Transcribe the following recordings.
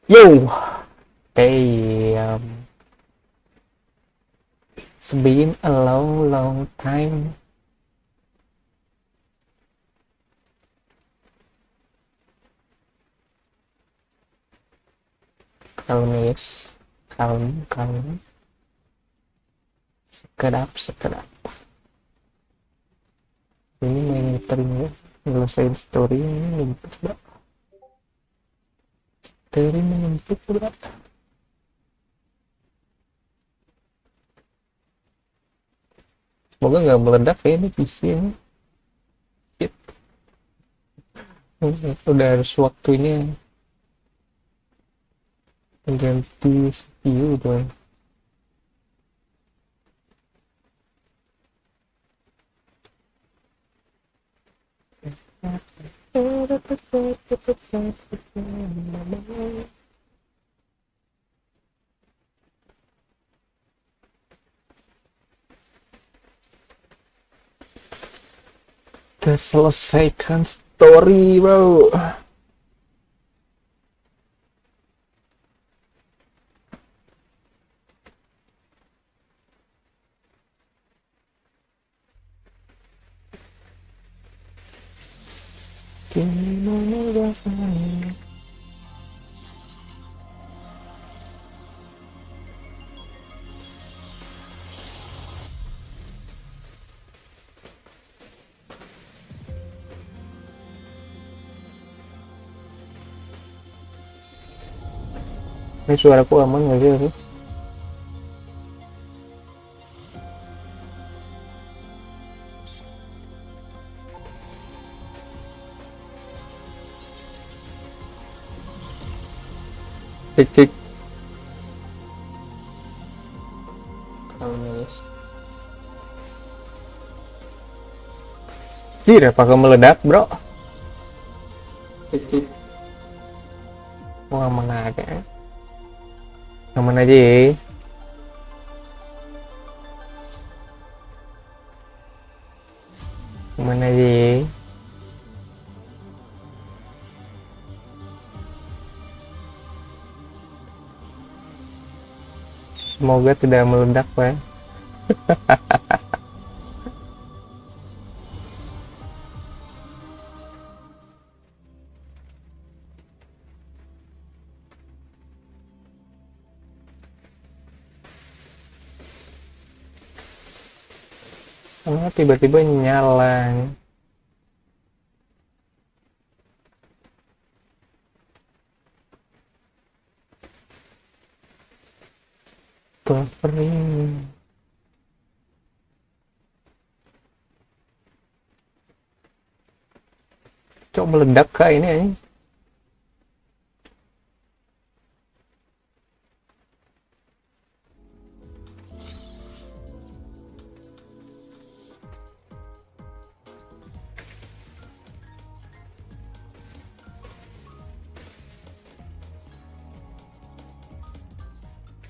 Yo, damn. It's been a long, long time. Calm, yes. Calm, calm. Sekedap, sekedap. Ini main Wuthering Waves. Nyelesain story ini numpuk, bro. Story numpuk, bro. Semoga nggak meledak ya ini PC ini. Shit. Udah harus waktunya ganti CPU tuh. Kita selesaikan story, bro. Ini suaraku aman nggak sih? Cek cek. Cir, apakah meledak, bro? Cek cek. Mau aman aja. Aman aja ya. Aman aja ya. Semoga tidak meledak, Pak. Karena tiba-tiba nyala. Buffering. Cok meledak kah ini aja?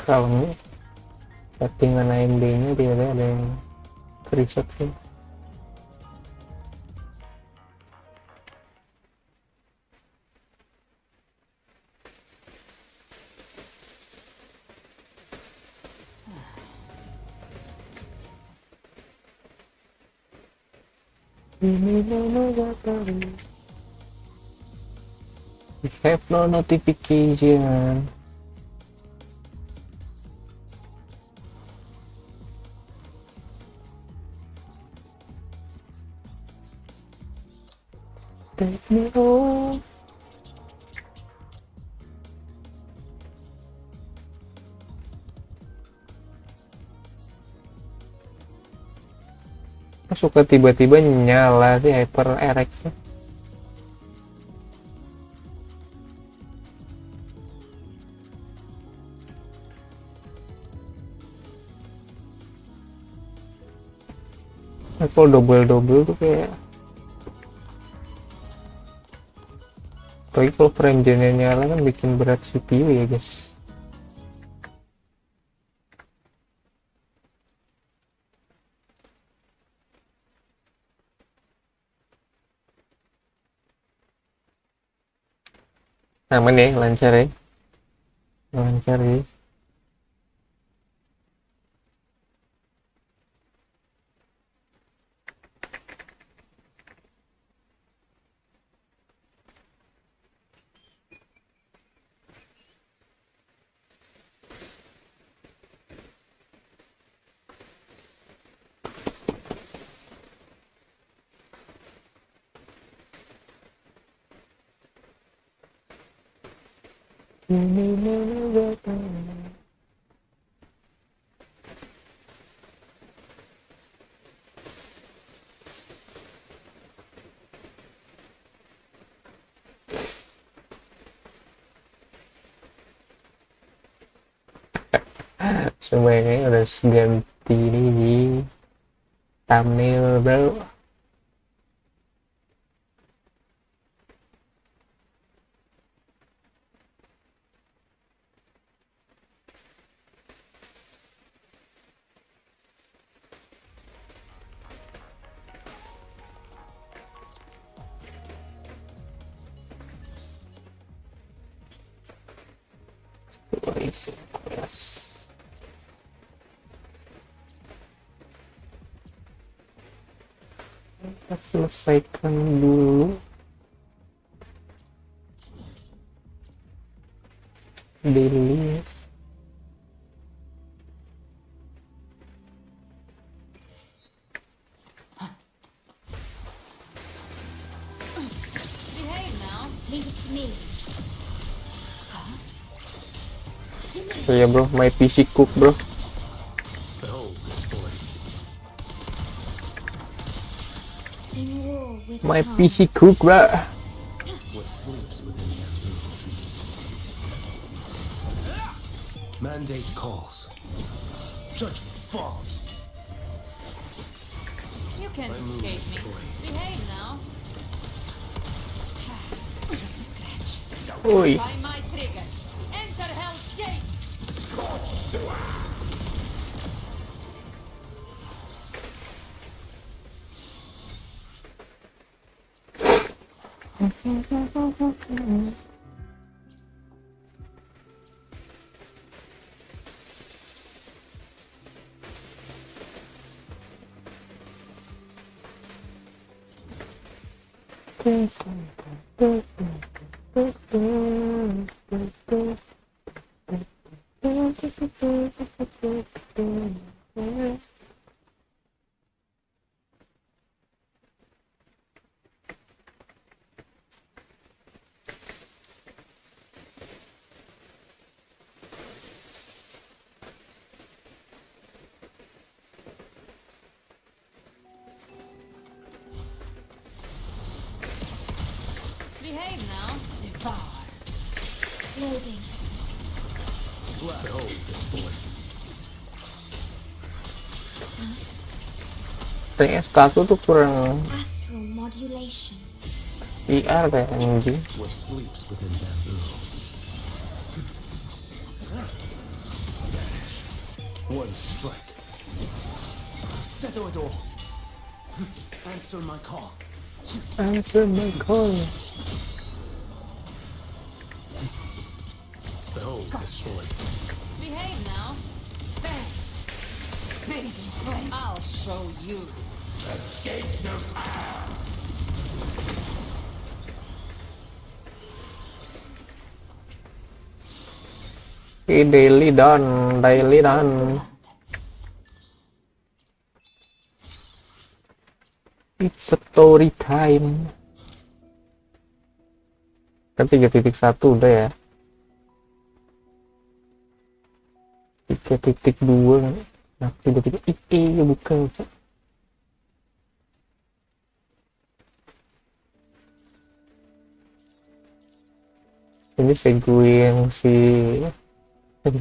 Kalau ini settingan AMD-nya tidak ada yang reset sih. We have no notification. Take me home. Suka tiba-tiba nyala sih HyperX. Kalau double tuh kayak, tapi kalau frame gen-nya nyala kan bikin berat CPU ya guys. Aman ya, lancar ya. lancar ya. Sebenarnya udah ganti ini di thumbnail bro. Kita selesaikan dulu daily. Oh ya bro, my PC cook bro. My PC cook bro. Mandate calls. Judgment falls. You can't escape me. Behave now. Just a scratch. Oi. By my trigger. Enter Hell's Gate. Scorched to Behave now. Devour. Loading. slap. Behold this boy. PS1 tuh kurang Astral modulation. VR kayak anjing. What sleeps within bamboo. One strike to settle it all. Answer my call. Answer my call. Behold this boy. Behave now. Bang. Bathe in flame. I'll show you. Gates of Daily done, daily done. It's story time. Kan 3.1 udah ya. 3.2 kan. Nah, 3.1 bukan. Ini segue yang si saya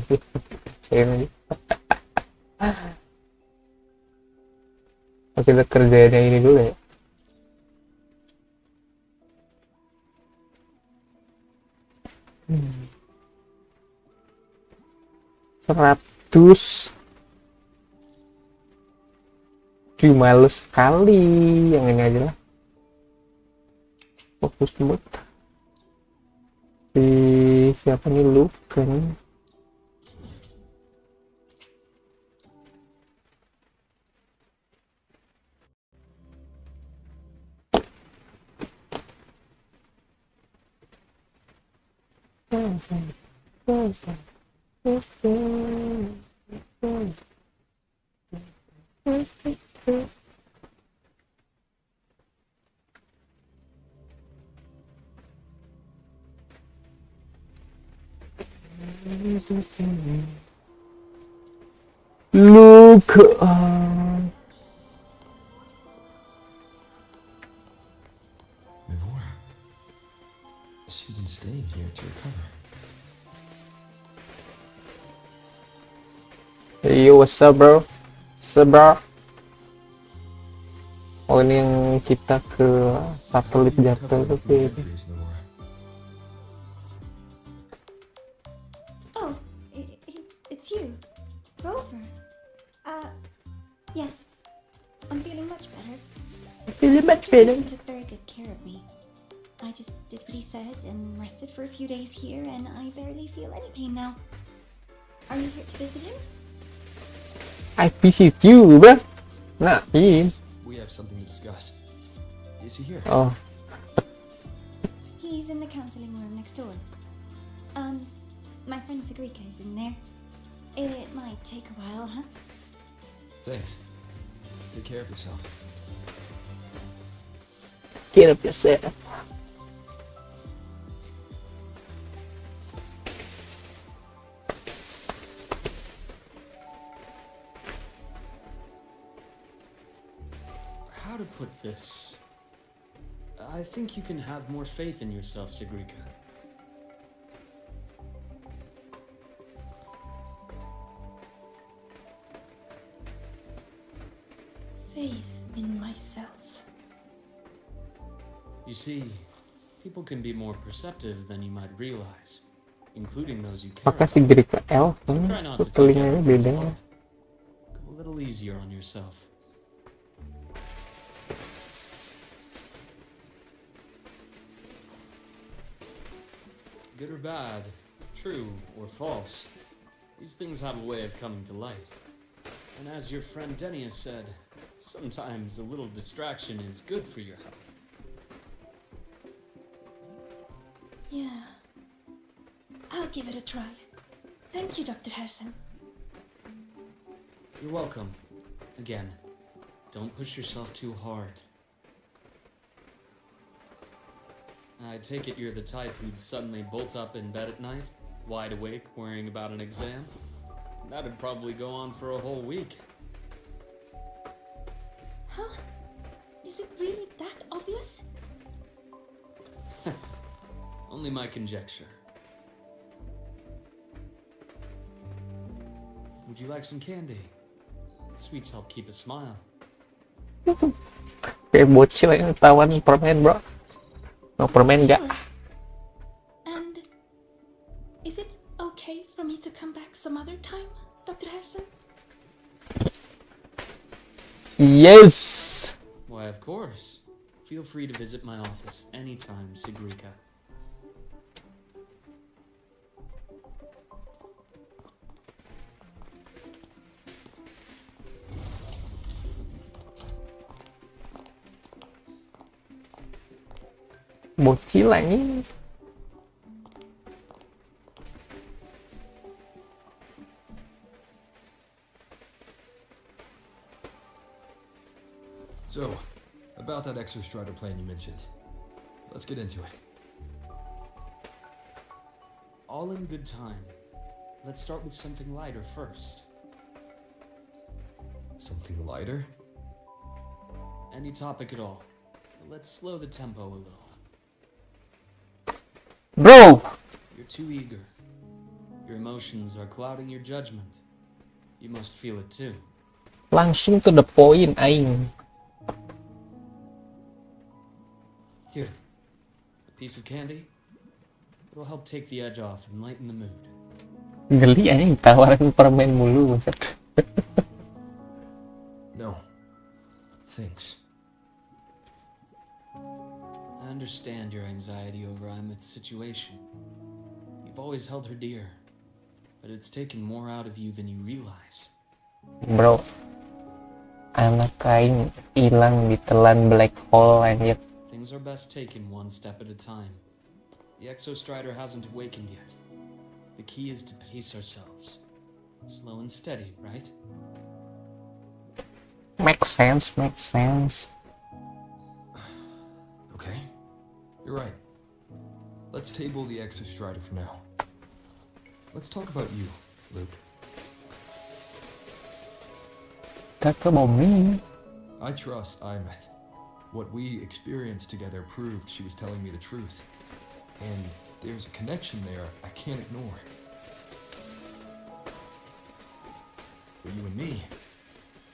kita kerjain yang ini dulu ya. Hmm. 100 males sekali, yang ini aja lah. Fokus mood si siapa nih, lu kan Look up. Mivora. She's been staying here to recover. Yo, what's up bro? What's up bro? Oh ini yang kita ke satelit jatuh tuh kayak ini. Oh, it's you, Rover. Yes. I'm feeling much better. Jannathan took very good care of me. I just did what he said and rested for a few days here, and I barely feel any pain now. Are you here to visit him? I visit you, bro. Nah, in. We have something to discuss. Is he here? Oh, He's in the counseling room next door. My friend Sagrika is in there. It might take a while, huh? Thanks. Take care of yourself. get up yourself. How to put this? I think you can have more faith in yourself, Sagrika. Faith in myself. You see, people can be more perceptive than you might realize, including those you care Makasih about. Grika L. So try not to take Telinganya everything beda. to heart. Go a little easier on yourself. Good or bad, true or false, these things have a way of coming to light. And as your friend Denny has said, sometimes a little distraction is good for your health. Yeah. I'll give it a try. Thank you, Dr. Harrison. You're welcome. Again, don't push yourself too hard. I take it you're the type who'd suddenly bolt up in bed at night, wide awake, worrying about an exam? That'd probably go on for a whole week. Huh? Is it really that obvious? Only my conjecture. Would you like some candy? Sweets help keep a smile. Kayak bocil yang tawan permen bro. Mau permen nggak? Sure. And is it okay for me to come back some other time, Dr. Harrison? Yes. Why, of course. Feel free to visit my office anytime, Sagrika. Bocil anjing. So, about that exostrider plan you mentioned. Let's get into it. All in good time. Let's start with something lighter first. Something lighter? Any topic at all. Let's slow the tempo a little. Bro. You're too eager. Your emotions are clouding your judgment. You must feel it too. Langsung to the point aing. Here, a piece of candy. It'll help take the edge off and lighten the mood. Geli anjing tawaran permen mulu buset. No. Thanks. I understand your anxiety over Amit's situation. You've always held her dear, but it's taken more out of you than you realize. Bro. Anak aing hilang ditelan black hole anjir. Things are best taken one step at a time. The Exo Strider hasn't awakened yet. The key is to pace ourselves. Slow and steady, right? Makes sense, makes sense. Okay, you're right. Let's table the Exo Strider for now. Let's talk about you, Luke. Talk about me. I trust Imeth. What we experienced together proved she was telling me the truth. And there's a connection there I can't ignore. But you and me,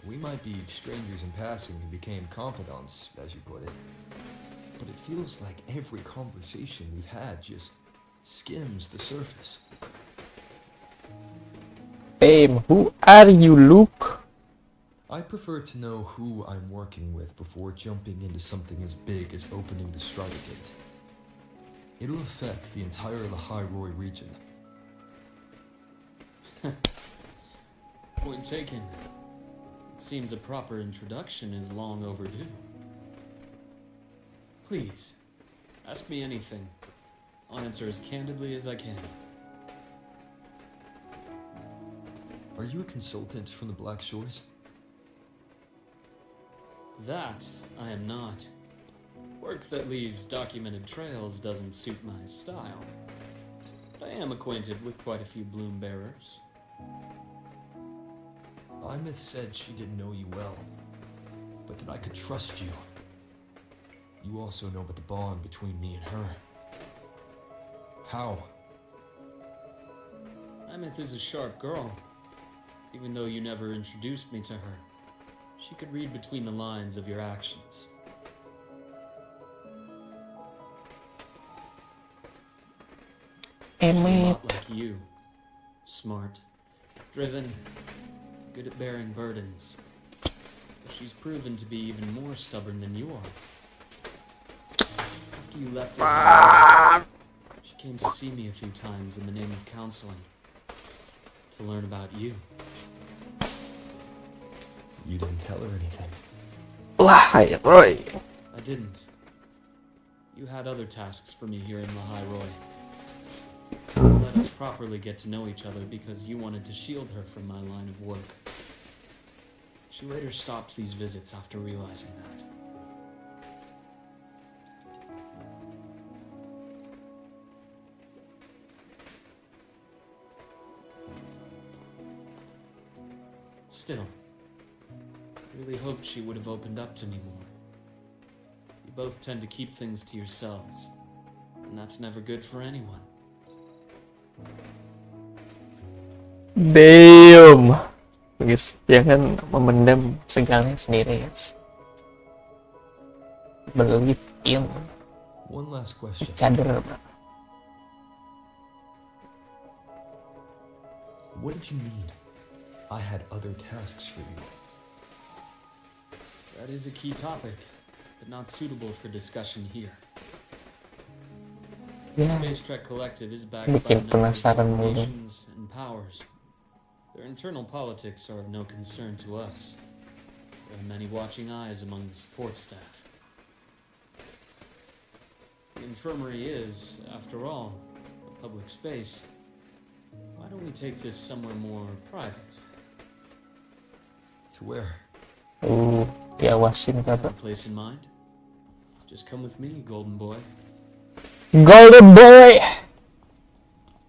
we might be strangers in passing who became confidants, as you put it. But it feels like every conversation we've had just skims the surface. Babe, who are you, Luke? I prefer to know who I'm working with before jumping into something as big as opening the Strider Gate. It'll affect the entire Lahairoi region. Point taken. It seems a proper introduction is long overdue. Please, ask me anything. I'll answer as candidly as I can. Are you a consultant from the Black Shores? That I am not. Work that leaves documented trails doesn't suit my style. But I am acquainted with quite a few bloom bearers. Imeth said she didn't know you well, but that I could trust you. You also know about the bond between me and her. How? Imeth is a sharp girl. Even though you never introduced me to her, she could read between the lines of your actions. She's a lot like you. Smart, driven, good at bearing burdens. But she's proven to be even more stubborn than you are. After you left her, she came to see me a few times in the name of counseling. To learn about you. You didn't tell her anything. Lahairoi. I didn't. You had other tasks for me here in Lahairoi. Let us properly get to know each other because you wanted to shield her from my line of work. She later stopped these visits after realizing that. Still, I really hoped she would have opened up to me more. You both tend to keep things to yourselves, and that's never good for anyone. Damn. Guys, jangan memendam segalanya sendiri, guys. Believe in One last question. each other. What did you mean? I had other tasks for you. That is a key topic, but not suitable for discussion here. The Ya, Space Trek Collective is backed by a bikin number of penasaran different mulu. nations and powers. Their internal politics are of no concern to us. There are many watching eyes among the support staff. The infirmary is, after all, a public space. Why don't we take this somewhere more private? To where? Diawasin Have kata. a place in mind? Just come with me, golden boy. Golden boy.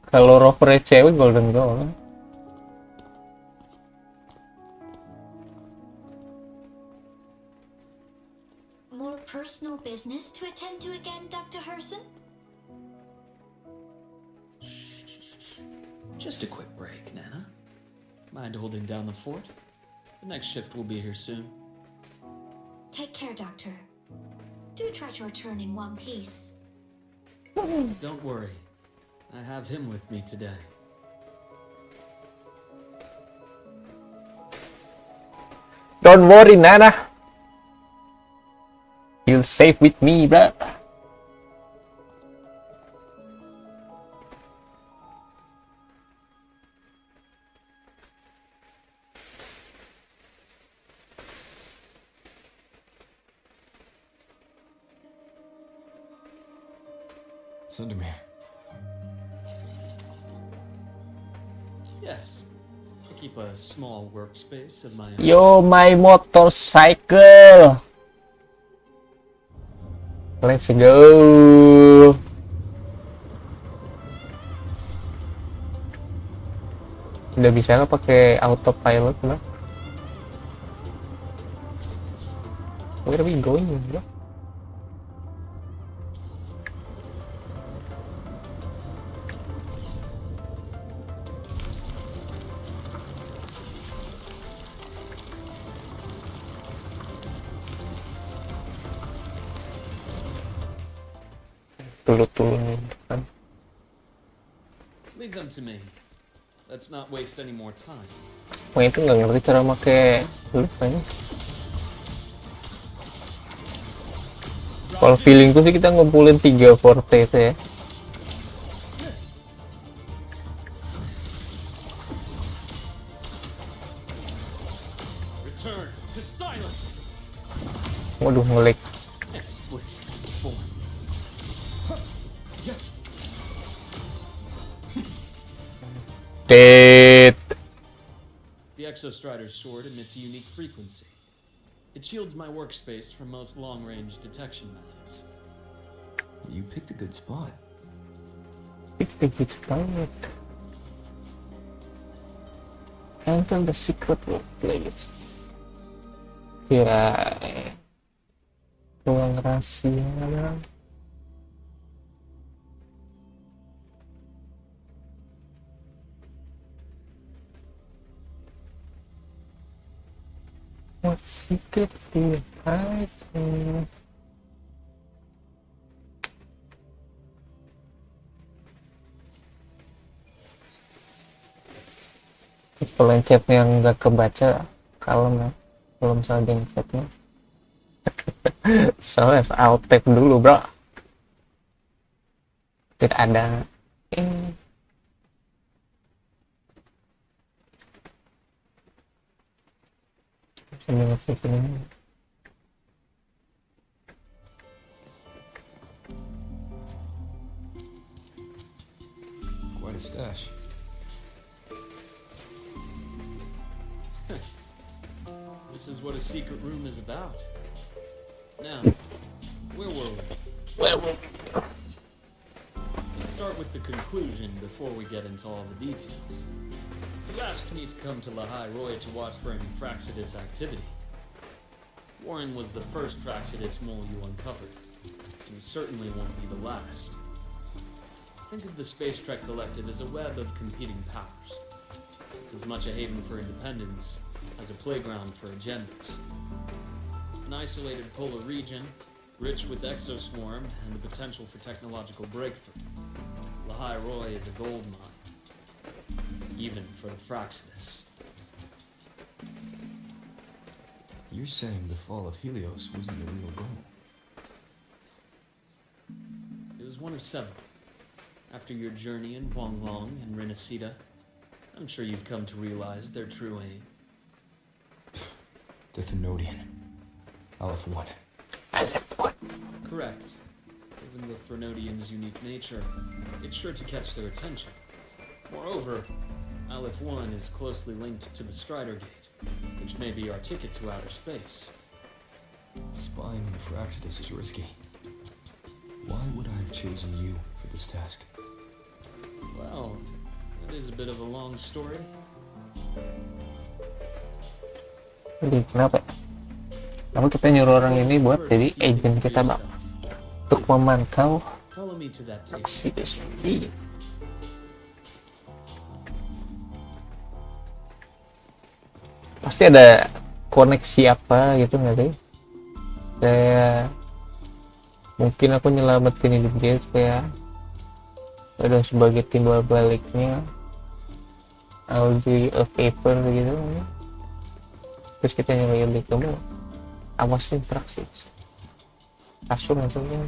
Kalau rovernya cewek golden girl. More personal business to attend to again, Dr. Herson? Just a quick break, Nana. Mind holding down the fort? The next shift will be here soon. Take care, Doctor. Do try to return in one piece. Don't worry. I have him with me today. Don't worry, Nana. You'll safe with me, bruh. Sundermere. Yes. I keep a small workspace of my own. Yo, my motorcycle. Let's go. Udah bisa nggak pakai autopilot lah? Where are we going, bro? Tulu-tulu nih kan. Leave them to me. Let's not waste any more time. Wah, itu nggak ngerti cara pakai tulu kayaknya. Kalau feelingku sih kita ngumpulin 3 forte itu ya. Return to silence. Waduh, ngelik. Split form. Dead. The Exostrider's sword emits a unique frequency. It shields my workspace from most long-range detection methods. You picked a good spot. It's a good spot. Enter the secret workplace. Ya, ruang rahasia. What secret do you hide? Kalau yang chatnya nggak kebaca, kalem ya. Kalau misalnya yang chatnya, soalnya out tap dulu bro. Tidak ada. Quite a stash. This is what a secret room is about. Now, where were we? Let's start with the conclusion before we get into all the details. You asked me to come to Lahai Roy to watch for any Fraxidus activity. Warren was the first Fraxidus mole you uncovered. You certainly won't be the last. Think of the Space Trek Collective as a web of competing powers. It's as much a haven for independence as a playground for agendas. An isolated polar region, rich with exoswarm and the potential for technological breakthrough. Lahai Roy is a gold mine, even for the Fraxidus. You're saying the fall of Helios wasn't the real goal? It was one of several. After your journey in Huanglong and Renacida, I'm sure you've come to realize their true aim. The Thenodian. Aleph 1. Correct. Given the Thenodian's unique nature, it's sure to catch their attention. Moreover, Aleph 1 is closely linked to the Strider Gate, which may be our ticket to outer space. Spying on Fraxidus is risky. Why would I have chosen you for this task? Well, that is a bit of a long story. Jadi kenapa? Kenapa kita nyuruh orang ini buat jadi agent kita bang? Untuk memantau Follow me to that table. Fraxidus ini. Pasti ada koneksi apa gitu nggak sih? Saya mungkin aku nyelamatin hidup dia supaya ada sebagai timbal baliknya I'll do you a favor gitu. Terus kita nyalain kamu awasin Fraxidus. Kasur maksudnya.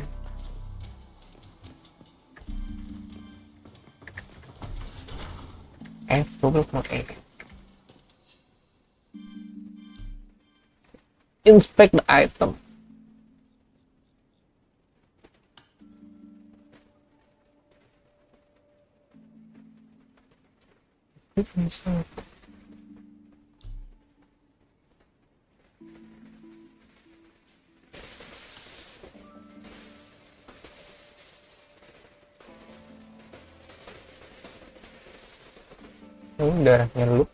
Double E. Inspect the item. Ini darahnya Luke.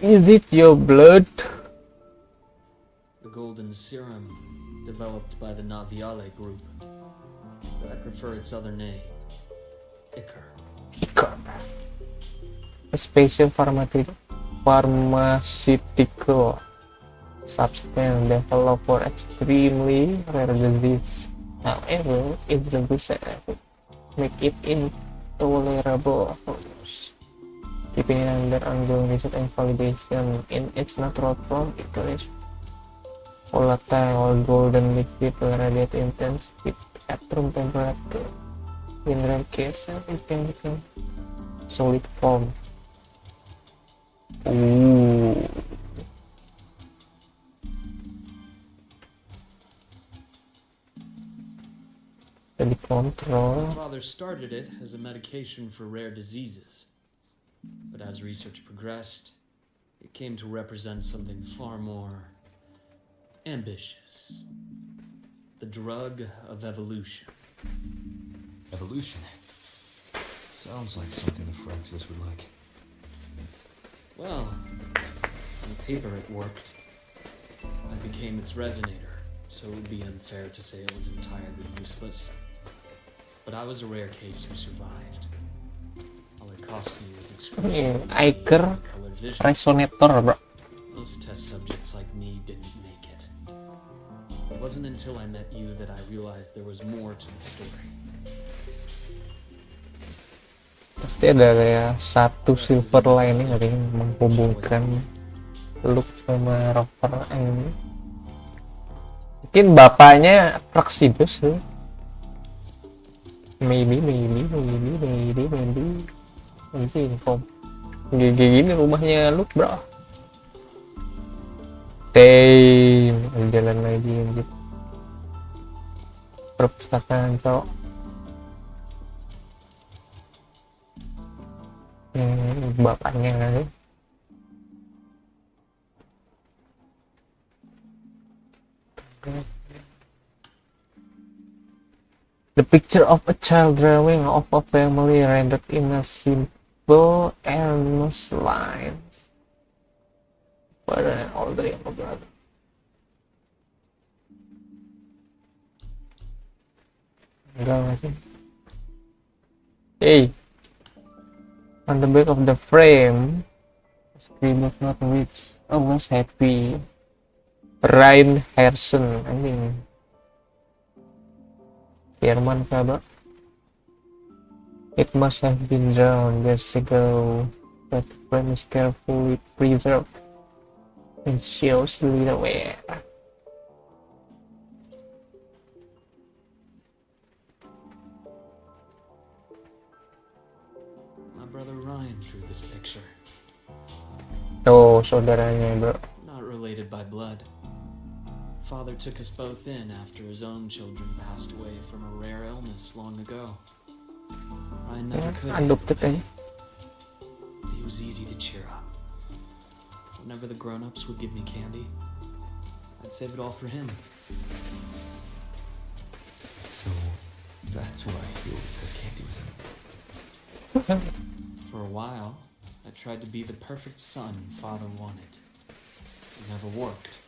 Is it your blood? The golden serum, developed by the Naviale group. But I prefer its other name, Icar. A special pharmaceutical substance developed for extremely rare disease. However, its abuse make it intolerable for use. Keeping it under ongoing research and validation in its natural form, it is volatile golden liquid radiate intense with at room temperature. In rare cases, it can become solid form. Ooh. Jadi kontrol. My father started it as a medication for rare diseases. But as research progressed, it came to represent something far more ambitious. The drug of evolution. Evolution? Sounds like something the Franxis would like. Well, on paper it worked. I became its resonator, so it would be unfair to say it was entirely useless. But I was a rare case who survived. All it cost me was excruciating Iker color vision. resonator, bro. Most test subjects like me didn't make it. It wasn't until I met you that I realized there was more to the story. Pasti ada kayak satu silver lining yang menghubungkan Luke sama Rover ini. Mungkin bapaknya Praxidus sih. Maybe. Mungkin kok gini rumahnya Luke, bro. Jalan lagi gitu. Perpustakaan cowok. Bapaknya kali. The picture of a child drawing of a family rendered in a simple earnest lines. Father and older younger brother. Enggak sih. Hey. On the back of the frame, screen was not rich, almost happy. Ryan Harrison, anjing. Jerman sahabat. It must have been drawn years ago, but the frame is carefully preserved and shows little wear. Brother Ryan drew this picture. Oh, saudaranya, bro. Not related by blood. Father took us both in after his own children passed away from a rare illness long ago. Ryan never could handle the pain. He was easy to cheer up. Whenever the grown-ups would give me candy, I'd save it all for him. So, that's why he always has candy with him. For a while, I tried to be the perfect son Father wanted. It never worked,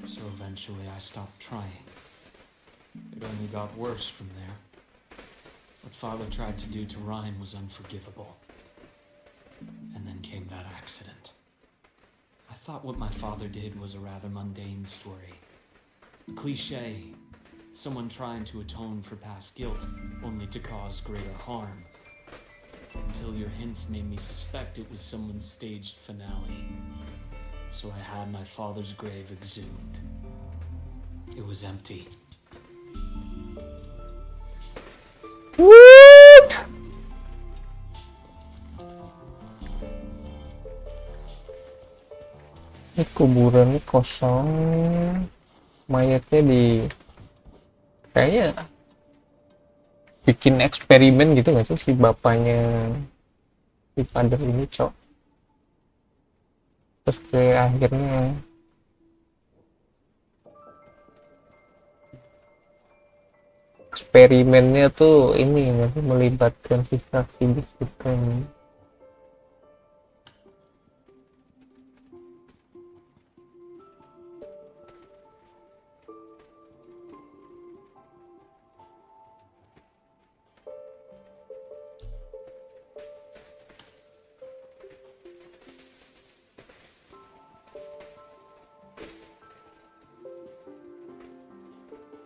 so eventually I stopped trying. It only got worse from there. What Father tried to do to Ryan was unforgivable. And then came that accident. I thought what my father did was a rather mundane story. A cliché. Someone trying to atone for past guilt, only to cause greater harm. Until your hints made me suspect it was someone's staged finale. So I had my father's grave exhumed. It was empty. What? Ini kuburannya kosong, mayatnya di kayaknya bikin eksperimen gitu nggak sih si bapaknya si father ini, cok. Terus ke akhirnya eksperimennya tuh ini nanti melibatkan si fraksi bisikan.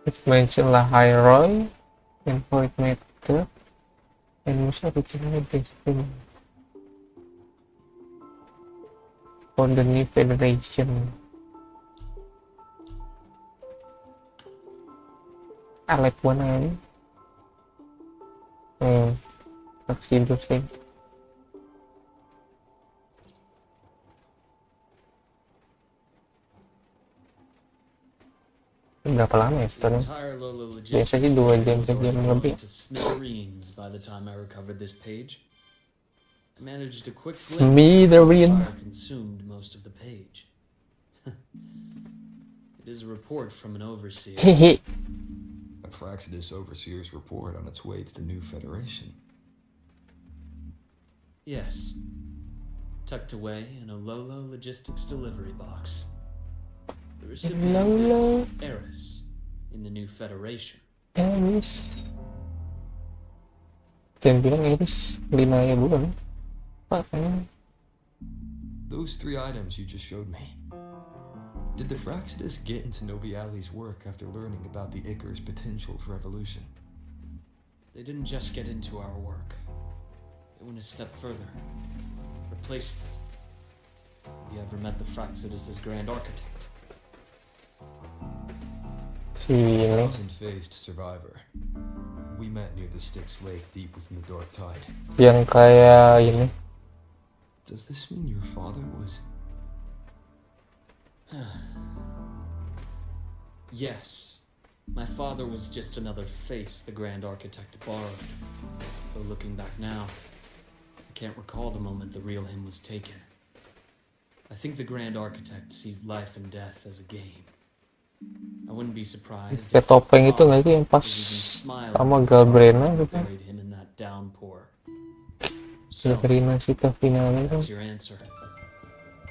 It mention lah high roy and void method and must originally destined for the new federation. I like one hand. That's interesting. Berapa lama ya sebenarnya? Entire Lola Biasanya 2 jam, sejam lebih. to smithereens by the time I recovered this page. I managed a quick glimpse. Smithereen. Fire consumed most of the page. It is a report from an overseer. Hehe. A Fraxidus Overseer's report on its way to the new Federation. Yes. Tucked away in a Lolo logistics delivery box. The recipient Lolo. is Eris in the new Federation. Eris. Jangan bilang Eris Linaya bukan? Apa kan? Those 3 items you just showed me. Did the Fraxidus get into Nobiali's work after learning about the Icar's potential for evolution? They didn't just get into our work. They went a step further. Replacement. Have you ever met the Fraxidus' Grand Architect? Si ini. Thousand-faced survivor. We met near the Styx Lake deep within the dark tide. Yang kayak ini. Does this mean your father was... Yes. My father was just another face the Grand Architect borrowed. Though looking back now, I can't recall the moment the real him was taken. I think the Grand Architect sees life and death as a game. I wouldn't be surprised Kayak topeng itu nggak sih yang pas sama Galbrena gitu. buried him in that downpour. So, Galbrena sih ke finalnya kan. that's your answer.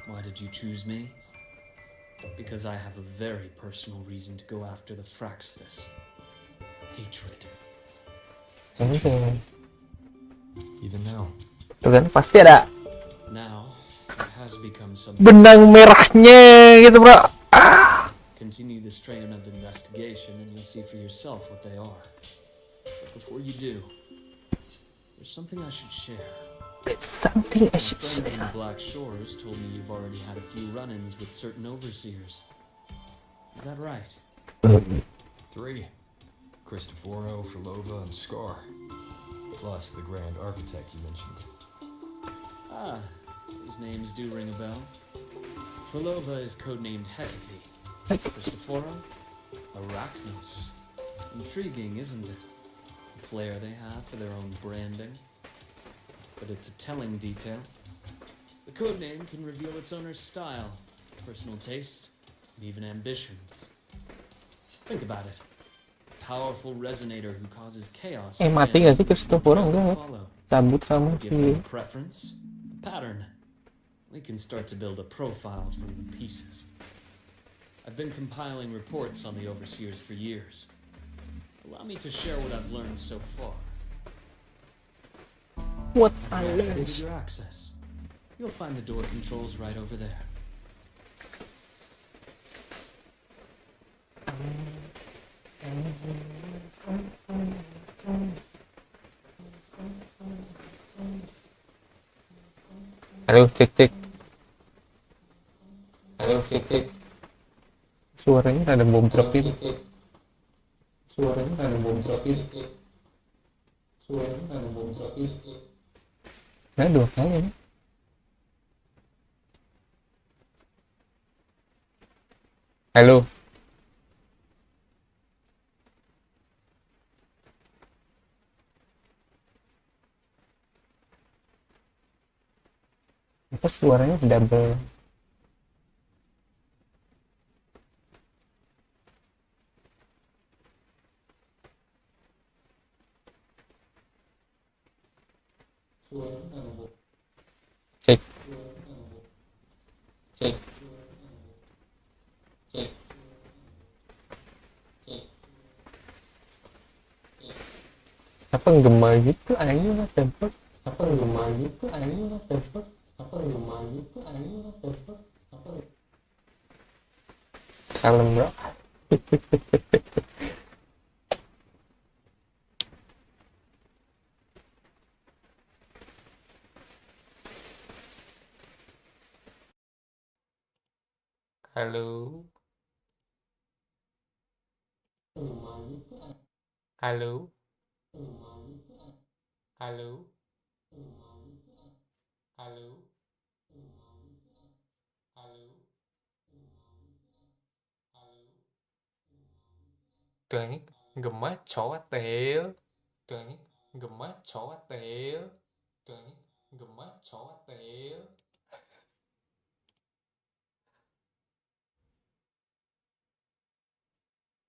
Why did you choose me? Because I have a very personal reason to go after the Fraxidus. Hatred. Ini Even now? tuh kan pasti ada Now, it has become something. benang merahnya gitu, bro. Continue the strain of investigation and you'll see for yourself what they are. But before you do, there's something I should share. It's something I My should friends say. in the Black Shores told me you've already had a few run-ins with certain overseers. Is that right? 3. Cristoforo, Frolova, and Scar. Plus the Grand Architect you mentioned. Ah, those names do ring a bell. Frolova is codenamed Hecate. Cristoforo? Arachnos. Intriguing, isn't it? The flair they have for their own branding. But it's a telling detail. The codename can reveal its owner's style, personal tastes, and even ambitions. Think about it. A powerful resonator who causes chaos. Mati gak sih Cristoforo? to Enggak, follow. cabut sama Give them si a preference, a pattern. We can start to build a profile from the pieces. I've been compiling reports on the overseers for years. Allow me to share what I've learned so far. what I've I reactivated learned. your access. You'll find the door controls right over there. Halo, cek cek. Halo, cek cek. Suaranya ada bobrok ini. Suaranya ada bobrok ini. Suaranya ada bobrok ini. Nah, 2 kali ini. Halo. Apa suaranya double? Cek. Cek. Cek. Apa gema gitu anjing mas tempat? Apa gema gitu anjing mas tempat? Apa gema gitu anjing mas tempat? Apa kalem bro. Halo. Halo. Halo. Halo. Halo. Halo. Tuh ini gemas cowok tel. Tuh ini gemas cowok tel. Tuh ini gemas cowok tel.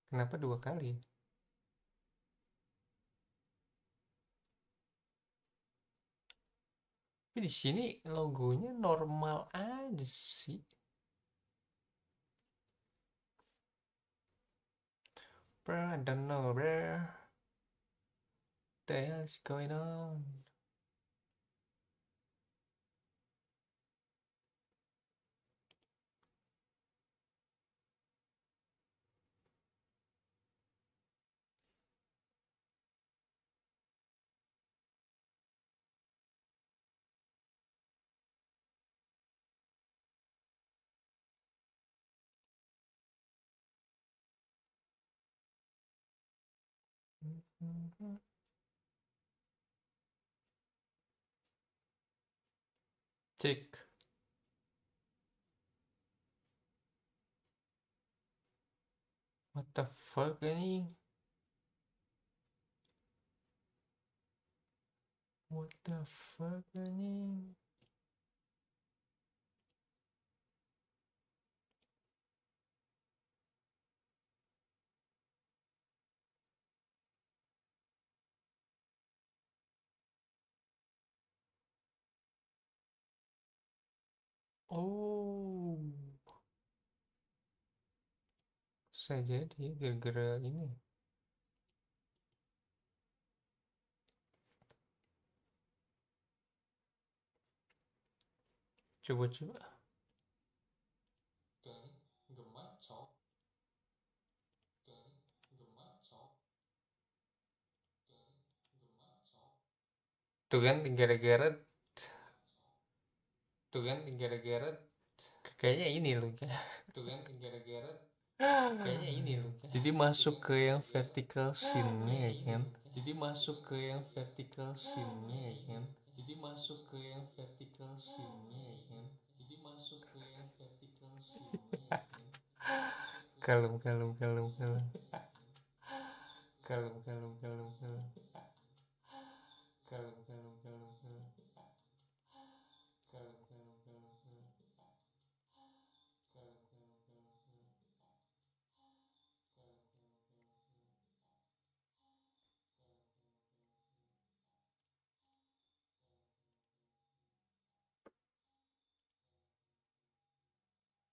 Kenapa dua kali? Tapi di sini logonya normal aja sih. Bro, I don't know, bro. The hell is going on? Cek. What the fuck ini? What the fuck ini? Oh, saya jadi gara-gara ini. Coba-coba. Tuh ini gemas cowok. Tuh ini gemas cowok. Tuh ini gemas cowok. Tuh kan gara-gara. Tuh kan gara-gara. Kayaknya ini loh. Tuh kan gara-gara. Kayaknya ini loh. Jadi masuk ke yang vertical scene-nya ya kan? Jadi masuk ke yang vertical scene-nya ya kan? Jadi masuk ke yang vertical scene-nya ya kan? Jadi masuk ke yang vertical scene-nya ya kan? Kalem, kalem, kalem, kalem. Kalem, kalem, kalem, kalem. Kalem, kalem, kalem, kalem. Kalem, kalem, kalem, kalem. Kalem, kalem, kalem, kalem. Kalem, kalem, kalem, kalem.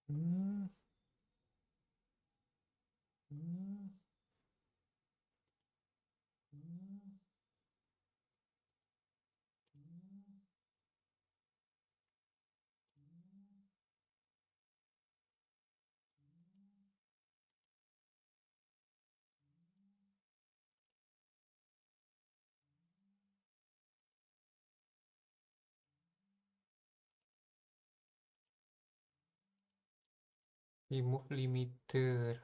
Hmm. Hmm. Hmm. Remove limiter.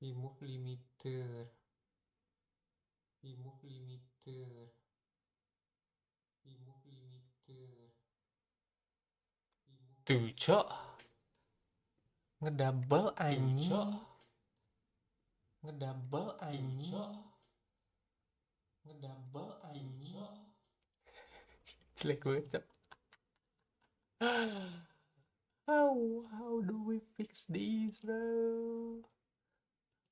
Remove limiter. Remove limiter. Remove limiter. Tuh, cok. Ngedouble anjing. Ngedouble anjing. Ngedouble anjing. Jelek banget, cok. How do we fix this, bro?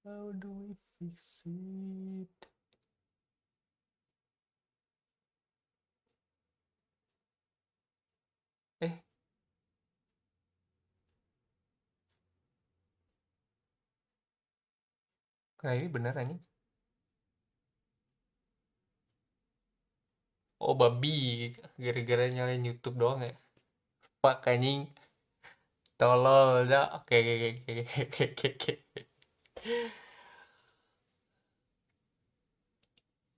How do we fix it? Eh, nah ini bener anjing. Oh babi, gara-gara nyalain YouTube doang ya? Pak anjing, tolol dah. Oke oke oke oke oke oke.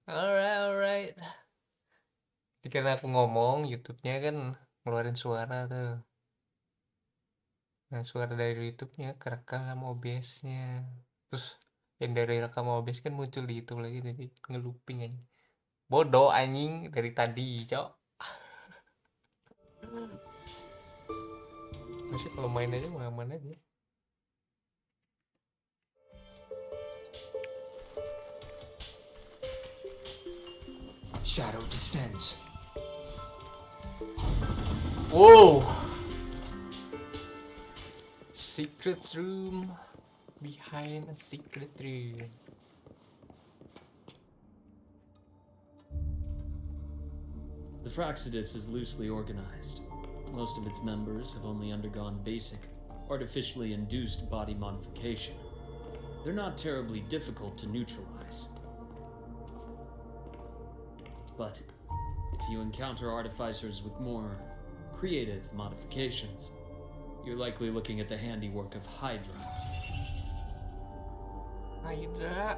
Alright alright. Jadi karena aku ngomong, YouTube-nya kan ngeluarin suara tuh. Nah suara dari YouTube-nya kerekam sama OBS-nya. Terus yang dari rekam OBS kan muncul di YouTube lagi, jadi ngelooping aja. Bodoh anjing dari tadi, cok. Masih kalau main aja mau aman aja. Shadow descends. Wow. Secret room behind a secret room. The Fraxidus is loosely organized. Most of its members have only undergone basic, artificially induced body modification. They're not terribly difficult to neutralize. But if you encounter artificers with more creative modifications, you're likely looking at the handiwork of Hydra. Hydra.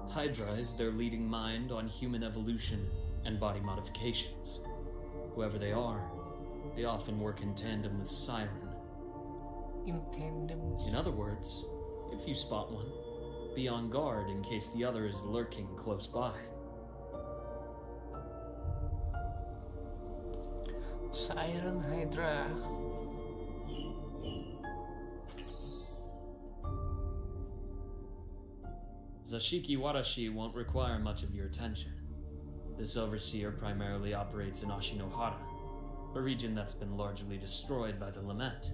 Hydra is their leading mind on human evolution and body modifications. Whoever they are, they often work in tandem with Siren. In tandem. In other words, if you spot one, be on guard in case the other is lurking close by. Siren Hydra. Zashiki Warashi won't require much of your attention. This overseer primarily operates in Ashinohara, a region that's been largely destroyed by the Lament.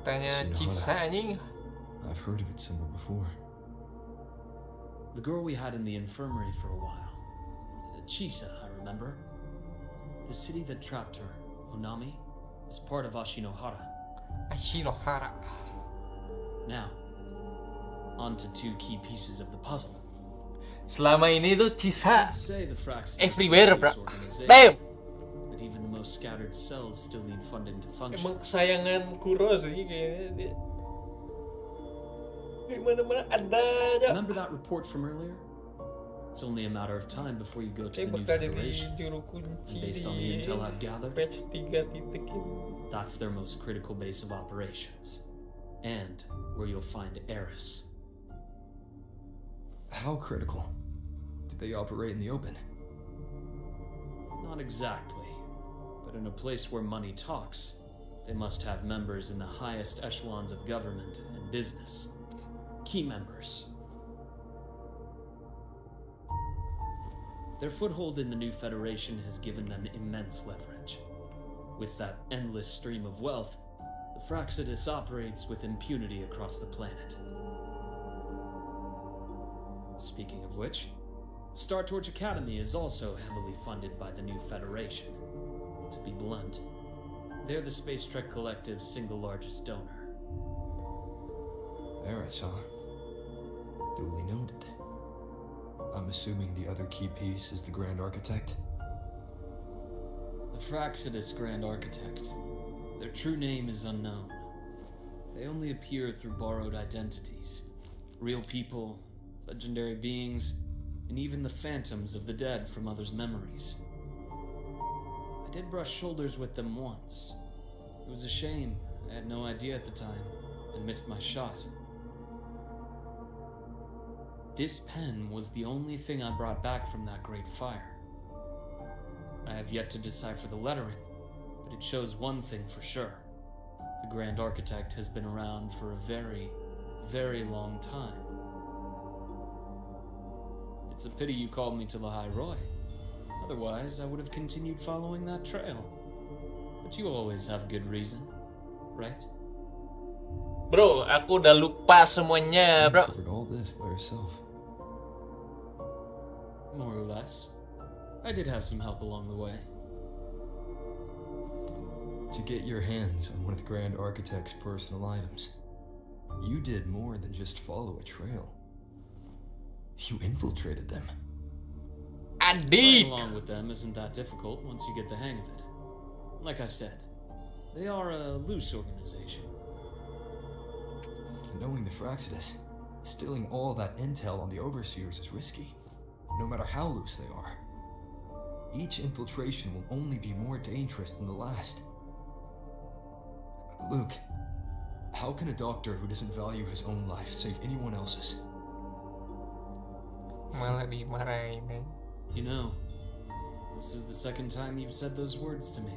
Tanya Cisa anjing. I've heard of it somewhere before. The girl we had in the infirmary for a while. Chisa, I remember. The city that trapped her, Onami, is part of Ashinohara. Ashinohara. Now, on to two key pieces of the puzzle. Selama ini tuh Cisa I'd say the Fraxis everywhere, bro. organization, Damn. but even the most scattered cells still need funding to function. Emang kesayangan Kuro sih kayaknya dia. Di mana-mana ada aja. Remember that report from earlier? It's only a matter of time before you go to Ini the new bakal jadi Federation. juru kunci And based on the di intel I've gathered, patch 3 titik ini. that's their most critical base of operations. And where you'll find Eris. How critical? Do they operate in the open? Not exactly. But in a place where money talks, they must have members in the highest echelons of government and business. Key members. Their foothold in the new Federation has given them immense leverage. With that endless stream of wealth, the Fraxidus operates with impunity across the planet. Speaking of which, Star Torch Academy is also heavily funded by the new Federation. To be blunt, they're the Space Trek Collective's single largest donor. There I saw. Duly noted. I'm assuming the other key piece is the Grand Architect? The Fraxidus Grand Architect. Their true name is unknown. They only appear through borrowed identities. Real people, legendary beings, and even the phantoms of the dead from others' memories. I did brush shoulders with them once. It was a shame. I had no idea at the time, and missed my shot. This pen was the only thing I brought back from that great fire. I have yet to decipher the lettering, but it shows one thing for sure. The Grand Architect has been around for a very, very long time. It's a pity you called me to the High Roy. Otherwise, I would have continued following that trail. But you always have a good reason, right? Bro, aku udah lupa semuanya, You bro. covered all this by yourself. More or less. I did have some help along the way. To get your hands on one of the Grand Architect's personal items, you did more than just follow a trail. You infiltrated them. Playing Adit. along with them isn't that difficult once you get the hang of it. Like I said, they are a loose organization. Knowing the Fraxidus, stealing all that intel on the Overseers is risky, no matter how loose they are. Each infiltration will only be more dangerous than the last. Luke, how can a doctor who doesn't value his own life save anyone else's? Malah dimarahin. You know, this is the second time you've said those words to me.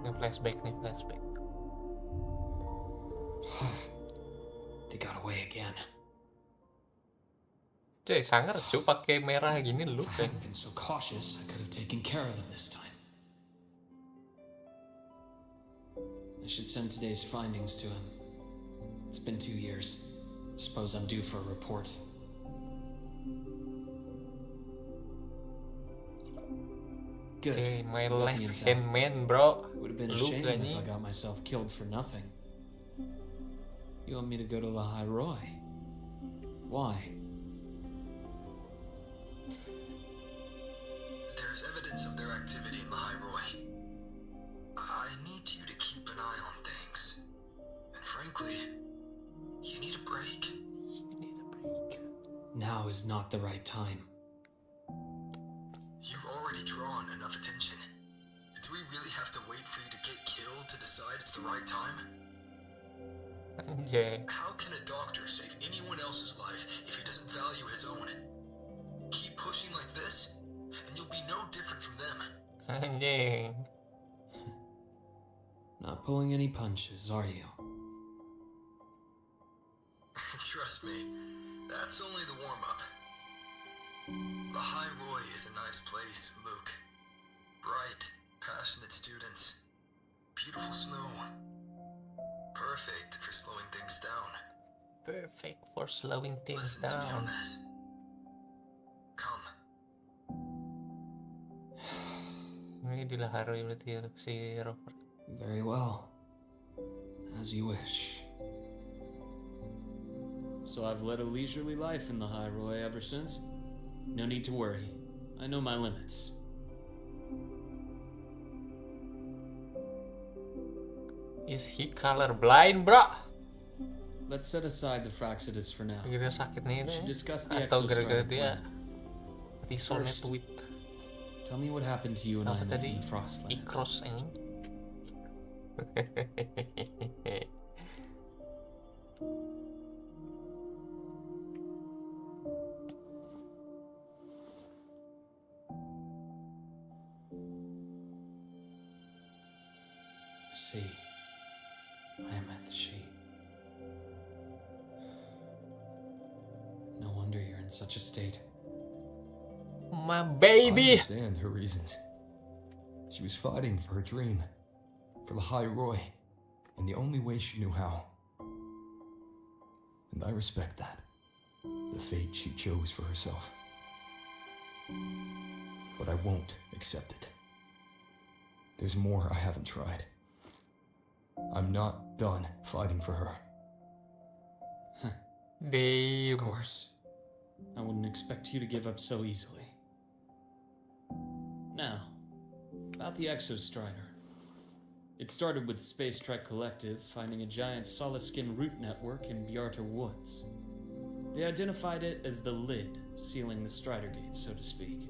Nih flashback. They got away again. Cuy, sangar cuy pakai merah gini lu If I hadn't been so cautious, I could have taken care of them this time. I should send today's findings to him. It's been 2 years. Suppose I'm due for a report. Good. Okay, my Let left me intel. hand man, bro. It would have been a Luke shame if I anjing. got myself killed for nothing. You want me to go to La High Roy? Why? There's evidence of their activity in the High Roy. I need you to keep an eye on things. And frankly, you need a break. Now is not the right time. You've already drawn enough attention. Do we really have to wait for you to get killed to decide it's the right time? Anjay. How can a doctor save anyone else's life if he doesn't value his own? Keep pushing like this, and you'll be no different from them. Anjing. Not pulling any punches, are you? Trust me, that's only the warm-up. The High Roy is a nice place, Luke. Bright, passionate students. Beautiful snow. Perfect for slowing things down. Perfect for slowing things Listen to me on down. this. Come. Ini dilahari berarti si Robert. Very well. As you wish. So I've led a leisurely life in the High Roy ever since. No need to worry. I know my limits. Is he colorblind, bro? Let's set aside the Fraxidus for now. Gara-gara sakitnya We itu should ya? discuss the Atau gara-gara exostrider dia plan. resonate First, with Tell me what happened to you and apa I tadi? in the Frostlands. Ikros anjing. See, Mammoth she. No wonder you're in such a state. My I baby. understand her reasons. She was fighting for her dream, for the High Roy, in the only way she knew how. And I respect that. The fate she chose for herself. But I won't accept it. There's more I haven't tried. I'm not done fighting for her. Damn. Of course. I wouldn't expect you to give up so easily. Now, about the Exostrider. It started with Space Trek Collective finding a giant solid-skin root network in Bjarter Woods. They identified it as the lid, sealing the Strider Gate, so to speak.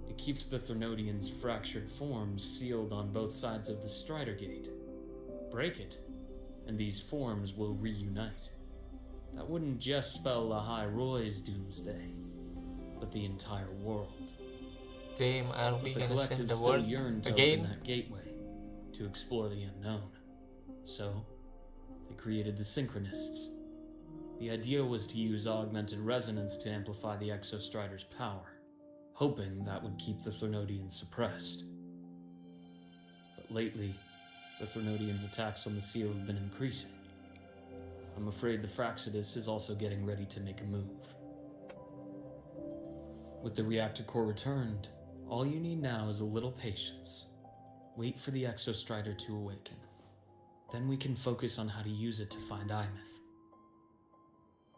It keeps the Threnodians' fractured forms sealed on both sides of the Strider Gate. Break it, and these forms will reunite. That wouldn't just spell La High Roy's doomsday, but the entire world. Damn, are But we the gonna send collective the still world yearned to again? open that gateway, to explore the unknown. So, they created the Synchronists. The idea was to use augmented resonance to amplify the Exostrider's power, hoping that would keep the Threnodians suppressed. But lately, the Threnodians' attacks on the seal have been increasing. I'm afraid the Fraxidus is also getting ready to make a move. With the reactor core returned, all you need now is a little patience. Wait for the Exostrider to awaken. Then we can focus on how to use it to find Imeth.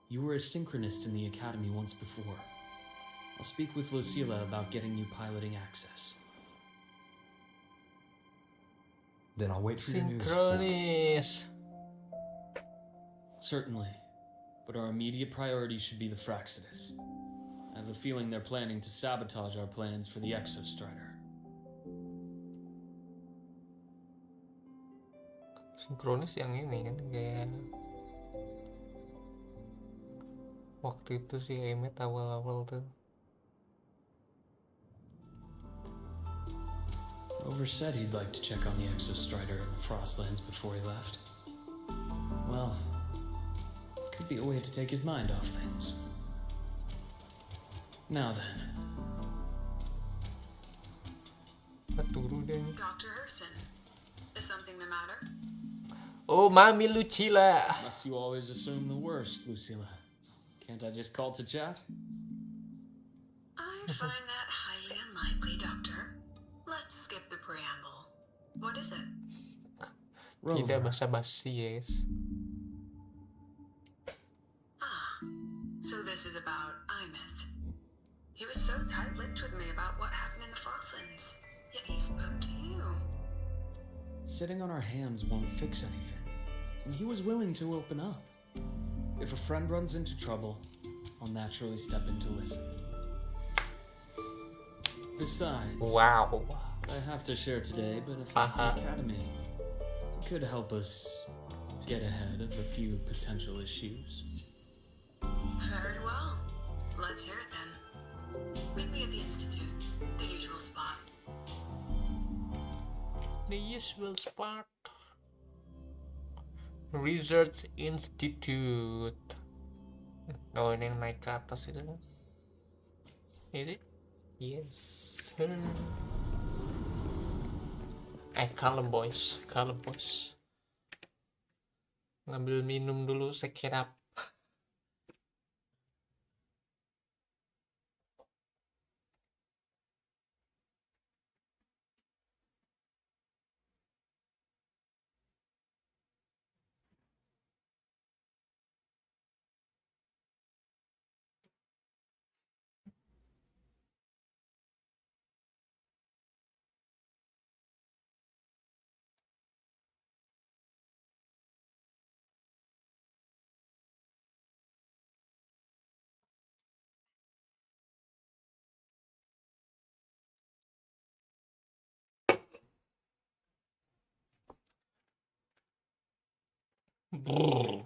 You were a synchronist in the academy once before. I'll speak with Lucilla about getting you piloting access. Then I'll wait for your news. Synchronis. Certainly, but our immediate priority should be the Fraxidus. I have a feeling they're planning to sabotage our plans for the Exostrider. Sinkronis yang ini kan kayak waktu itu si Emmet awal-awal tuh. Rover said he'd like to check on the Exostrider in the Frostlands before he left. Well, could be a way to take his mind off things. Now then. Keturu deh nih. Dr. Herson, is something the matter? Oh, Mami Lucilla. Must you always assume the worst, Lucilla? Can't I just call to chat? I find that highly unlikely, Doctor. Let's skip the preamble. What is it? Tidak Rover, basa-basi ya guys. Ah, so this is about Imeth. He was so tight-lipped with me about what happened in the Frostlands, yet he spoke to you. sitting on our hands won't fix anything, and he was willing to open up. If a friend runs into trouble, I'll naturally step in to listen. Besides, Wow. I have to share today, but if it's the Academy, it could help us get ahead of a few potential issues. Very well. Let's hear it then. Meet me at the Institute, the usual spot. The usual spot. Research Institute. Oh, ini yang naik ke atas itu. Ini? Yes, sir. Kalem boys, kalem boys. Ngambil minum dulu, sekirap. Brrr.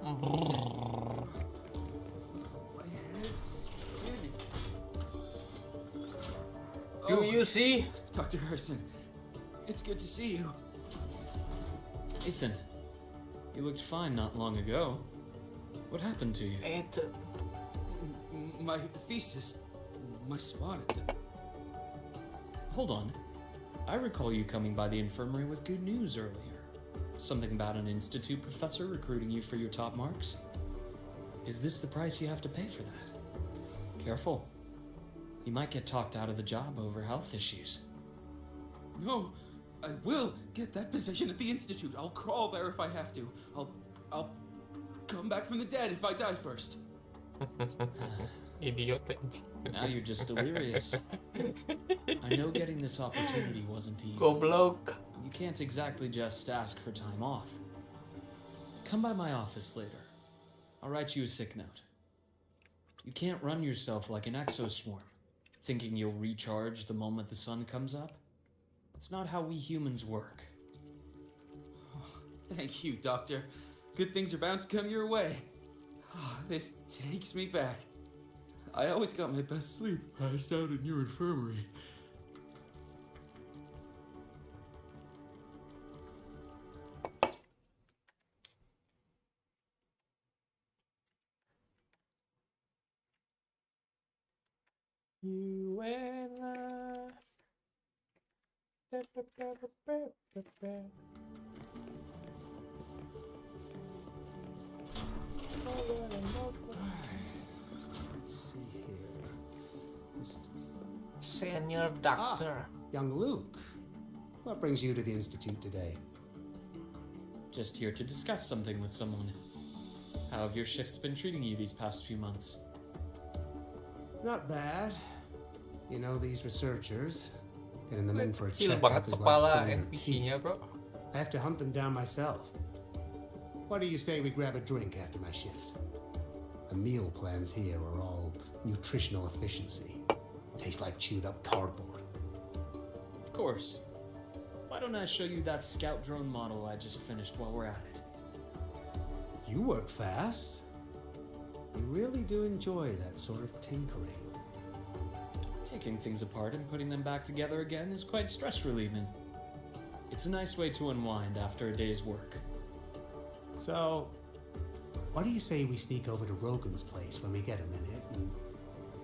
Brrr. My head's spinning. Do you see? Dr. Hurston, it's good to see you. Ethan, you looked fine not long ago. What happened to you? My thesis, my spotted. Hold on. I recall you coming by the infirmary with good news earlier. Something about an institute professor recruiting you for your top marks? Is this the price you have to pay for that? Careful. You might get talked out of the job over health issues. No, I will get that position at the Institute. I'll crawl there if I have to. I'll come back from the dead if I die first. Idiot. Now you're just delirious. I know getting this opportunity wasn't easy. Goblok. You can't exactly just ask for time off. Come by my office later. I'll write you a sick note. You can't run yourself like an exoswarm, thinking you'll recharge the moment the sun comes up. It's not how we humans work. Oh, thank you, Doctor. Good things are bound to come your way. Oh, this takes me back. I always got my best sleep passed out in your infirmary. You and Let's see here. Senior Doctor. Young Luke. What brings you to the Institute today? Just here to discuss something with someone. How have your shifts been treating you these past few months? Not bad. You know, these researchers, getting them in for a Kecil checkup banget is kepala like pulling their NPC-nya, teeth. bro. I have to hunt them down myself. What do you say we grab a drink after my shift? The meal plans here are all nutritional efficiency. Taste like chewed up cardboard. Of course. Why don't I show you that scout drone model I just finished while we're at it? You work fast. You really do enjoy that sort of tinkering. Taking things apart and putting them back together again is quite stress relieving. It's a nice way to unwind after a day's work. So, what do you say we sneak over to Rogan's place when we get a minute and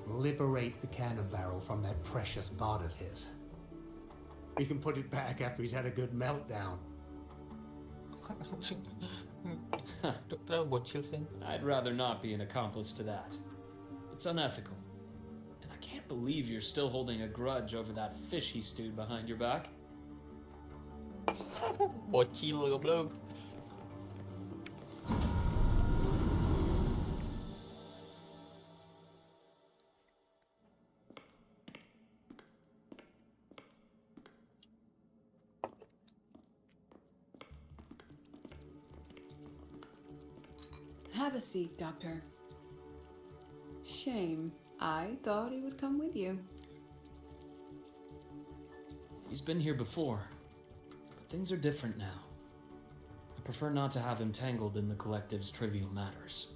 liberate the cannon barrel from that precious bod of his? We can put it back after he's had a good meltdown. Dokter bocil sih. I'd rather not be an accomplice to that. It's unethical. And I can't believe you're still holding a grudge over that fish he stewed behind your back. Bocil goblok. Have a seat, Doctor. Shame. I thought he would come with you. He's been here before, but things are different now. I prefer not to have him tangled in the collective's trivial matters.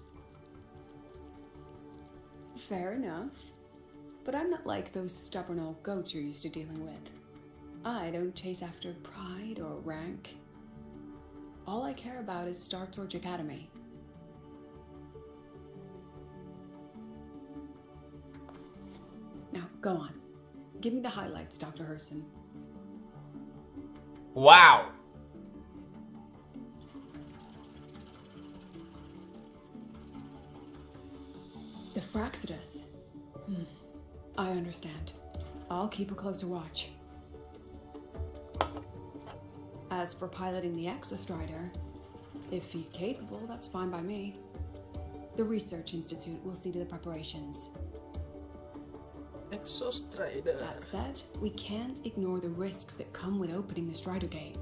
Fair enough. But I'm not like those stubborn old goats you're used to dealing with. I don't chase after pride or rank. All I care about is Star Torch Academy. Now, go on. Give me the highlights, Dr. Herson. Wow. The Fraxidus. I understand. I'll keep a closer watch. As for piloting the Exostrider, if he's capable, that's fine by me. The Research Institute will see to the preparations. Exostrider. That said, we can't ignore the risks that come with opening the Strider Gate.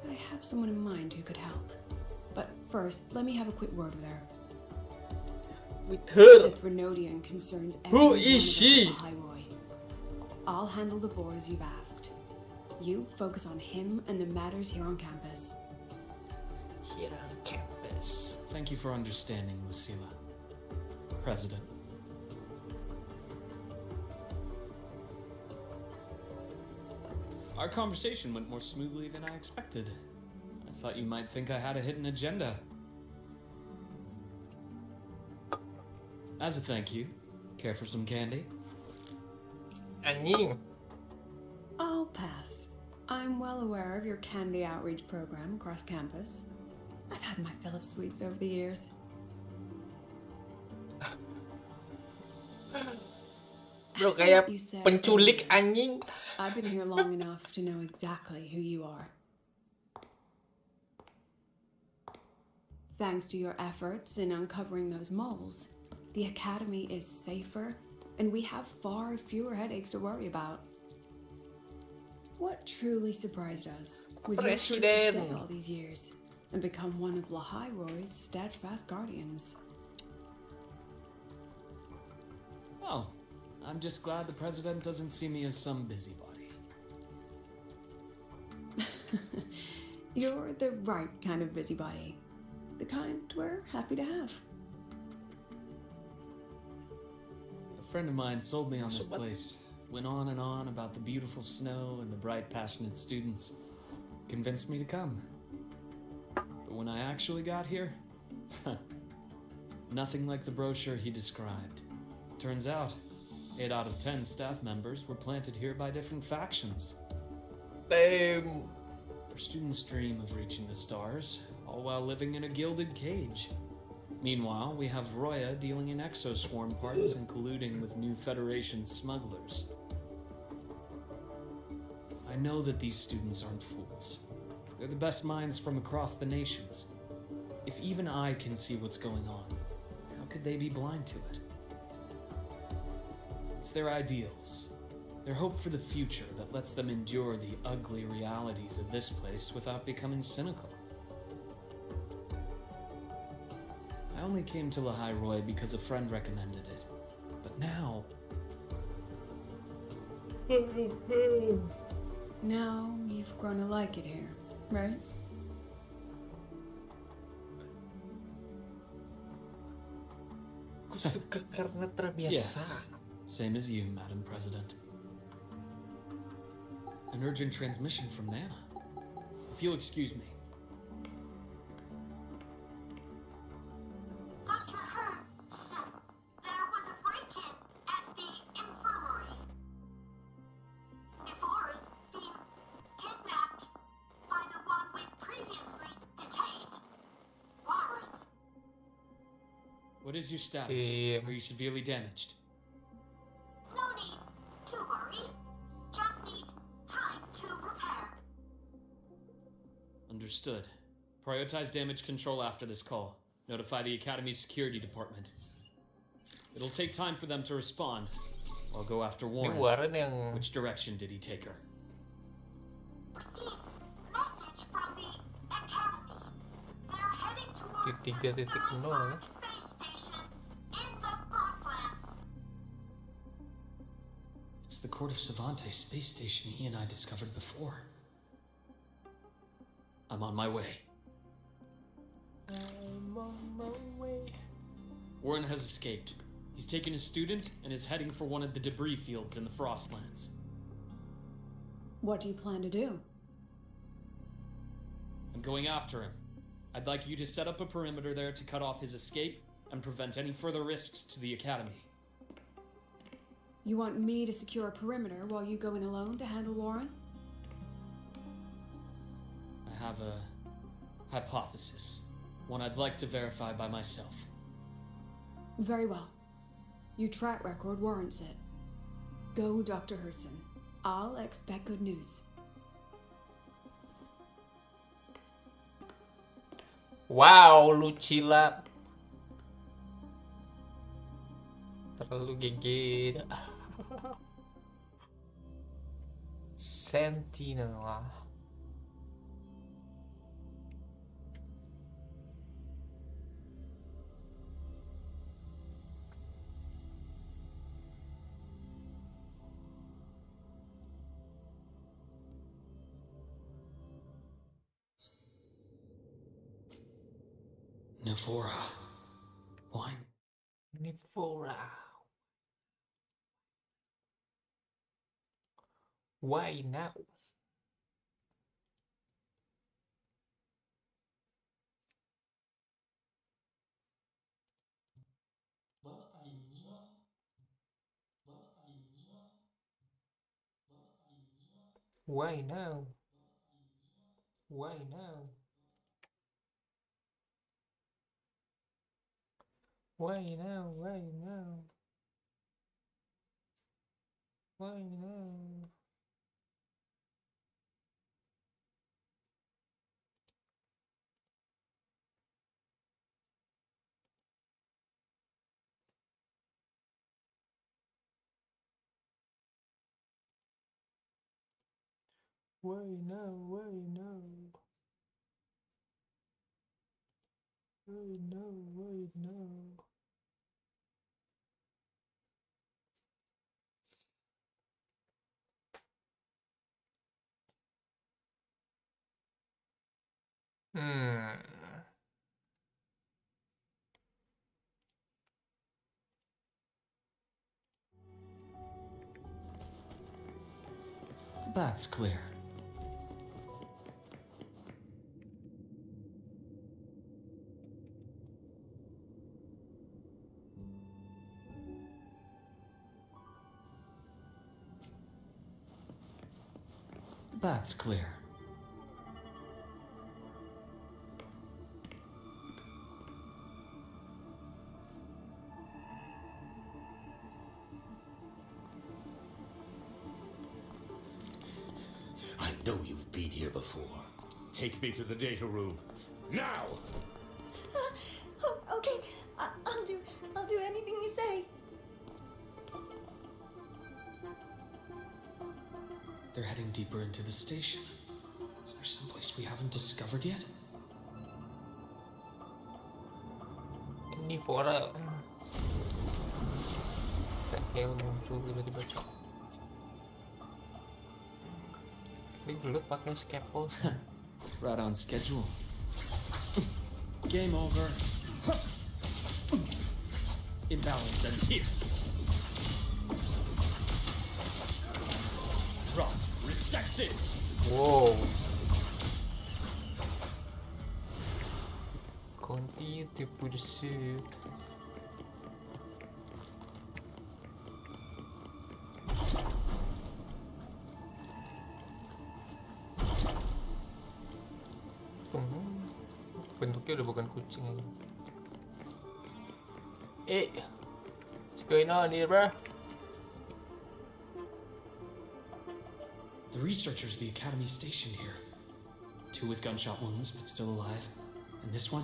I have someone in mind who could help. But first, let me have a quick word with her. With her. If Renodian concerns Who everyone is she? about the Highway, I'll handle the board as you've asked. You focus on him and the matters here on campus. Here on campus. Thank you for understanding, Lucilla. President. Our conversation went more smoothly than I expected. I thought you might think I had a hidden agenda. As a thank you, care for some candy? Anjing. I'll pass. I'm well aware of your candy outreach program across campus. I've had my fill of sweets over the years. Bro, As for kayak what you said penculik earlier, anjing. I've been here long enough to know exactly who you are. Thanks to your efforts in uncovering those moles, the Academy is safer, and we have far fewer headaches to worry about. What truly surprised us was your choice to stay President. all these years and become one of Lahairoy's steadfast guardians. Well, I'm just glad the president doesn't see me as some busybody. You're the right kind of busybody. The kind we're happy to have. A friend of mine sold me on this place. Went on and on about the beautiful snow and the bright, passionate students. Convinced me to come. But when I actually got here, nothing like the brochure he described. Turns out, 8 out of 10 staff members were planted here by different factions. Damn. Our students dream of reaching the stars, all while living in a gilded cage. Meanwhile, we have Roya dealing in exoswarm parts and colluding with new Federation smugglers. I know that these students aren't fools. They're the best minds from across the nations. If even I can see what's going on, how could they be blind to it? It's their ideals, their hope for the future that lets them endure the ugly realities of this place without becoming cynical. I only came to Lahai Roy because a friend recommended it. But now... Now you've grown to like it here, right? Aku suka karena terbiasa. Yes, same as you, Madam President. An urgent transmission from Nana. If you'll excuse me. Dr. Hearn said there was a break-in at the infirmary. Nevora's been kidnapped by the one we previously detained, Warren. What is your status? Damn. Are you severely damaged? No need to worry. Just need time to repair. Understood. Prioritize damage control after this call. Notify the Academy's security department. It'll take time for them to respond. I'll go after Ini Warren. Warren yang Which direction did he take her? Received message from the Academy. They're heading towards Di the 3.0 Starbuck space station in the Frostlands. It's the Court of Savante space station he and I discovered before. I'm on my way. I'm on my way. Warren has escaped. He's taken a student and is heading for one of the debris fields in the Frostlands. What do you plan to do? I'm going after him. I'd like you to set up a perimeter there to cut off his escape and prevent any further risks to the Academy. You want me to secure a perimeter while you go in alone to handle Warren? I have a hypothesis, one I'd like to verify by myself. Very well. Your track record warrants it. Go, Dr. Herson. I'll expect good news. Wow, Lucila. Terlalu geger. Sentinel. Nefora. Why? Nifora. Why now? Why now? Why now? Why now? Why now? Why now? Why now? Why now? Why now? Why now? Hmm. path's clear. The path's clear. I know you've been here before. Take me to the data room. Now! Oh, okay, I'll do anything you say. They're heading deeper into the station. Is there someplace we haven't discovered yet? Ini Fora kayak muncul tiba-tiba cok. Ini gelut pakai scalpel. Right on schedule. Game over. Imbalance ends here. Rot resected. Wow. Continue to pursuit. Bentuknya udah bukan kucing aja. What's going on here, bro? The researchers the Academy stationed here. 2 with gunshot wounds, but still alive. And this one?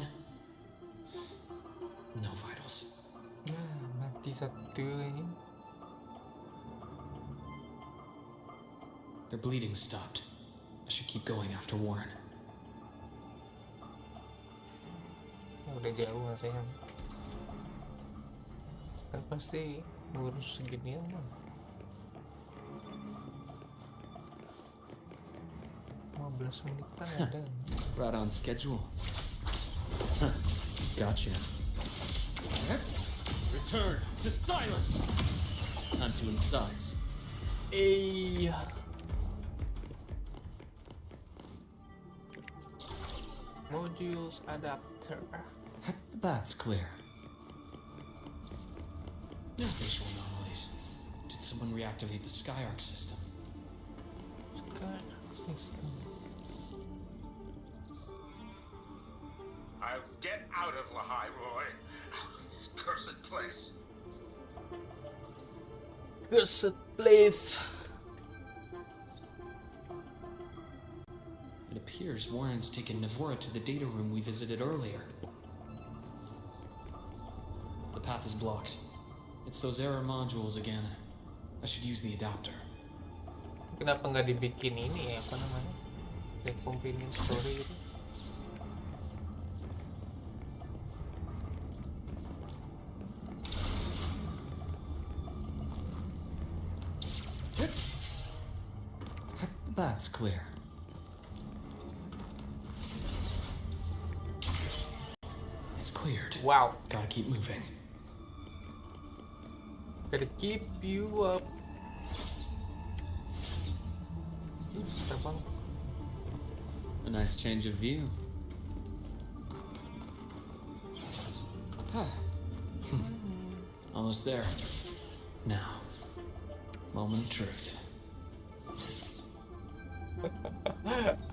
No vitals. Ya, mati satu ini. Their bleeding stopped. I should keep going after Warren. Udah jauh rasanya. Kan pasti ngurus seginian mah. 15 menitan ada. Right on schedule. Gotcha. Return to silence. Time to incise. Modules adapter. The path's clear. Spatial anomalies. Did someone reactivate the Skyarc system? Skyarc system. I'll get out of Lahai, Roy. Out of this cursed place. Cursed place. It appears Warren's taken Navora to the data room we visited earlier. The path is blocked. It's those error modules again. I should use the adapter. Kenapa nggak dibikin ini ya, apa namanya? Kayak convenience story gitu. The path's clear. It's cleared. Wow. Gotta keep moving. Gotta keep you up. Terbang. A nice change of view. Almost there. Now, moment of truth.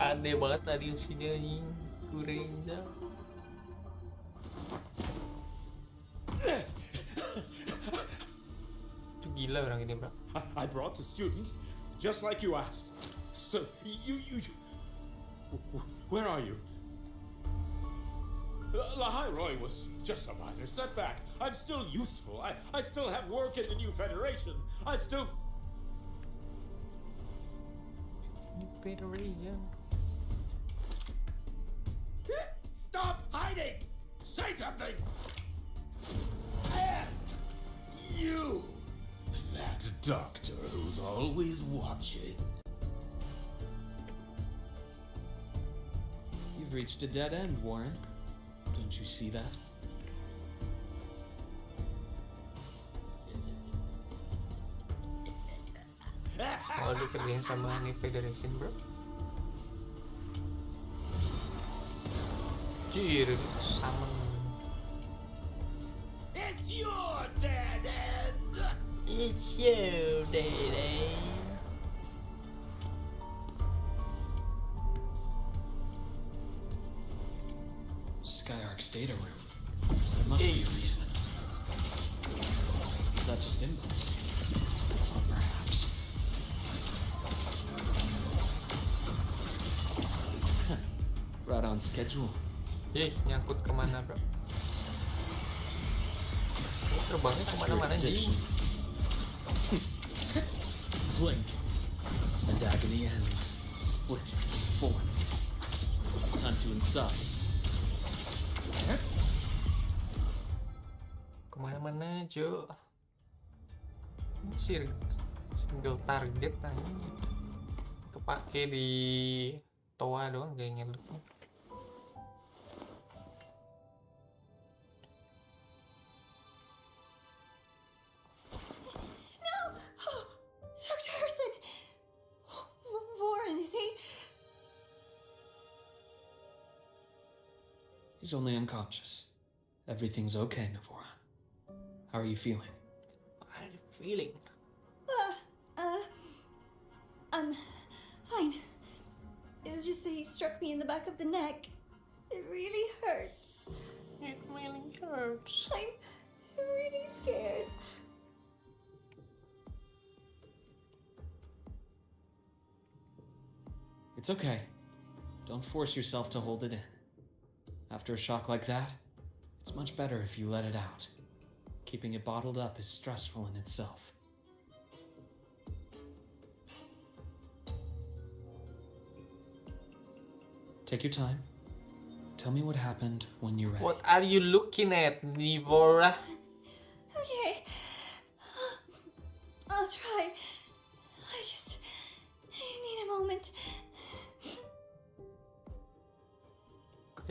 Aneh banget tadi usinya yang kurang jauh. Itu gila orang ini, bro. I brought the students, just like you asked. So, you... Where are you? Lahai Roy was just a minor setback. I'm still useful. I still have work in the new Federation. I still... Federation. Stop hiding! Say something! You! That doctor who's always watching. You've reached a dead end, Warren. Don't you see that? Mau dikerjain sama nih Federation bro. Jir, summon. It's your dead end! It's you, Daddy. Skyark's data room. There must be a reason. Is that just impulse? Or perhaps... right on schedule. Nyangkut kemana bro? Ini terbangnya kemana-mana sih? Blink, and agony ends. Split, form. Time to incise. Kemana-mana Jo? Single target tadi. Kepake di Toa doang kayaknya lu. Dr. Harrison! Warren, is he? He's only unconscious. Everything's okay, Navora. How are you feeling? How are you feeling? I'm fine. It's just that he struck me in the back of the neck. It really hurts. It really hurts. I'm really scared. It's okay. Don't force yourself to hold it in. After a shock like that, it's much better if you let it out. Keeping it bottled up is stressful in itself. Take your time. Tell me what happened when you're ready. What are you looking at, Nivora? Okay. I'll try. I need a moment.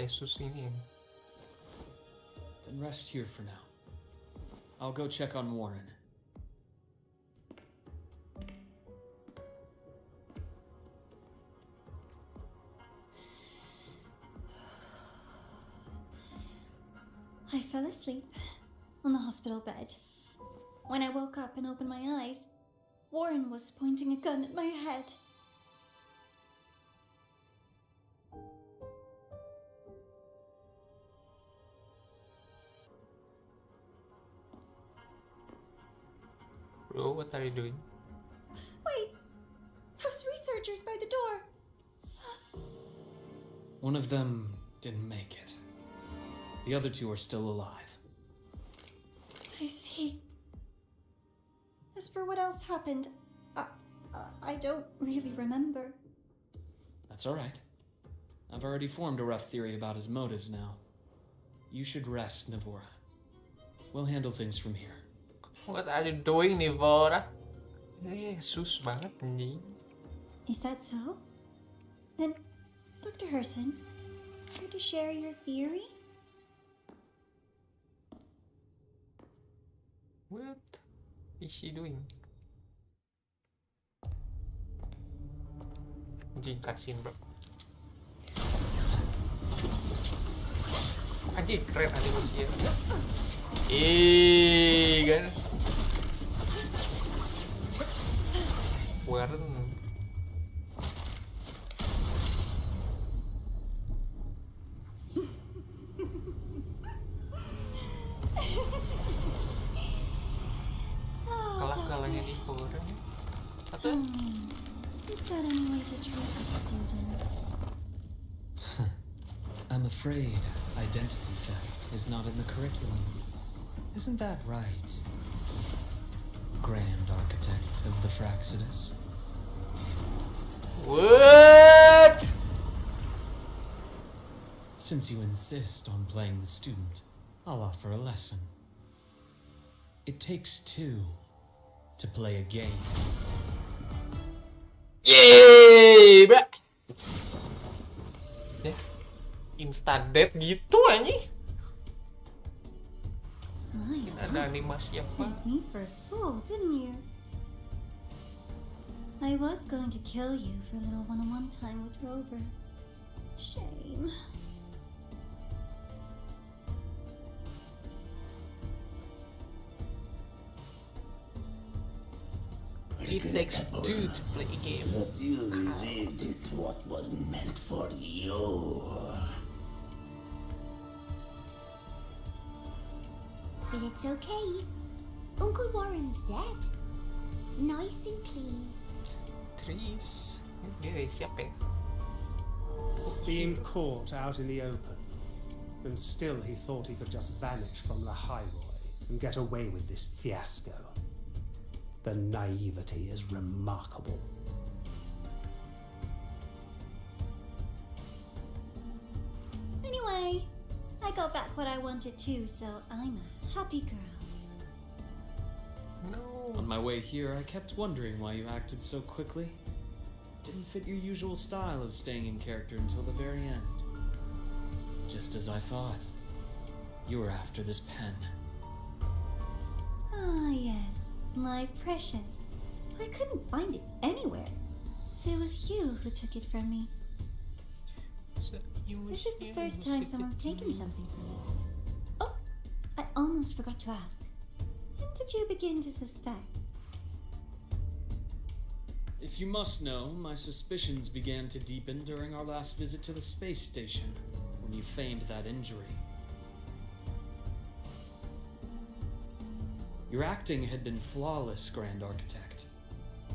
Jesus ini. Then rest here for now. I'll go check on Warren. I fell asleep on the hospital bed. When I woke up and opened my eyes, Warren was pointing a gun at my head. Bro, what are you doing? Wait! Those researchers by the door! One of them didn't make it. The other two are still alive. I see. As for what else happened, I don't really remember. That's alright. I've already formed a rough theory about his motives now. You should rest, Navora. We'll handle things from here. What are you doing, Nivora? Yesus banget anjing. Is that so? Then, Dr. Herson, care to share your theory? What is she doing? Anjing, cutscene bro. Anjing, keren animasinya. Kan? Warren. Kalah-kalahnya nih orang. Atau? Is that any way to treat a student? I'm afraid identity theft is not in the curriculum. Isn't that right, Grand Architect of the Fraxidus? What? Since you insist on playing the student, I'll offer a lesson. It takes two to play a game. Yeay, bro. Ya, instant death gitu anjing. My, Ada animasi apa? took me for a fool, didn't you? I was going to kill you for a little one-on-one time with Rover. Shame. It takes two to play a game. That you really did what was meant for you. But it's okay. Uncle Warren's dead. Nice and clean. Trees. Dia siapa ya? Being caught out in the open, and still he thought he could just vanish from the highway and get away with this fiasco. The naivety is remarkable. Anyway, I got back what I wanted too, so I'm a happy girl. No. On my way here, I kept wondering why you acted so quickly. Didn't fit your usual style of staying in character until the very end. Just as I thought. You were after this pen. Ah, yes, my precious. I couldn't find it anywhere. So it was you who took it from me. This is the first time someone's taken something from me. Oh, I almost forgot to ask. When did you begin to suspect? If you must know, my suspicions began to deepen during our last visit to the space station, when you feigned that injury. Your acting had been flawless, Grand Architect,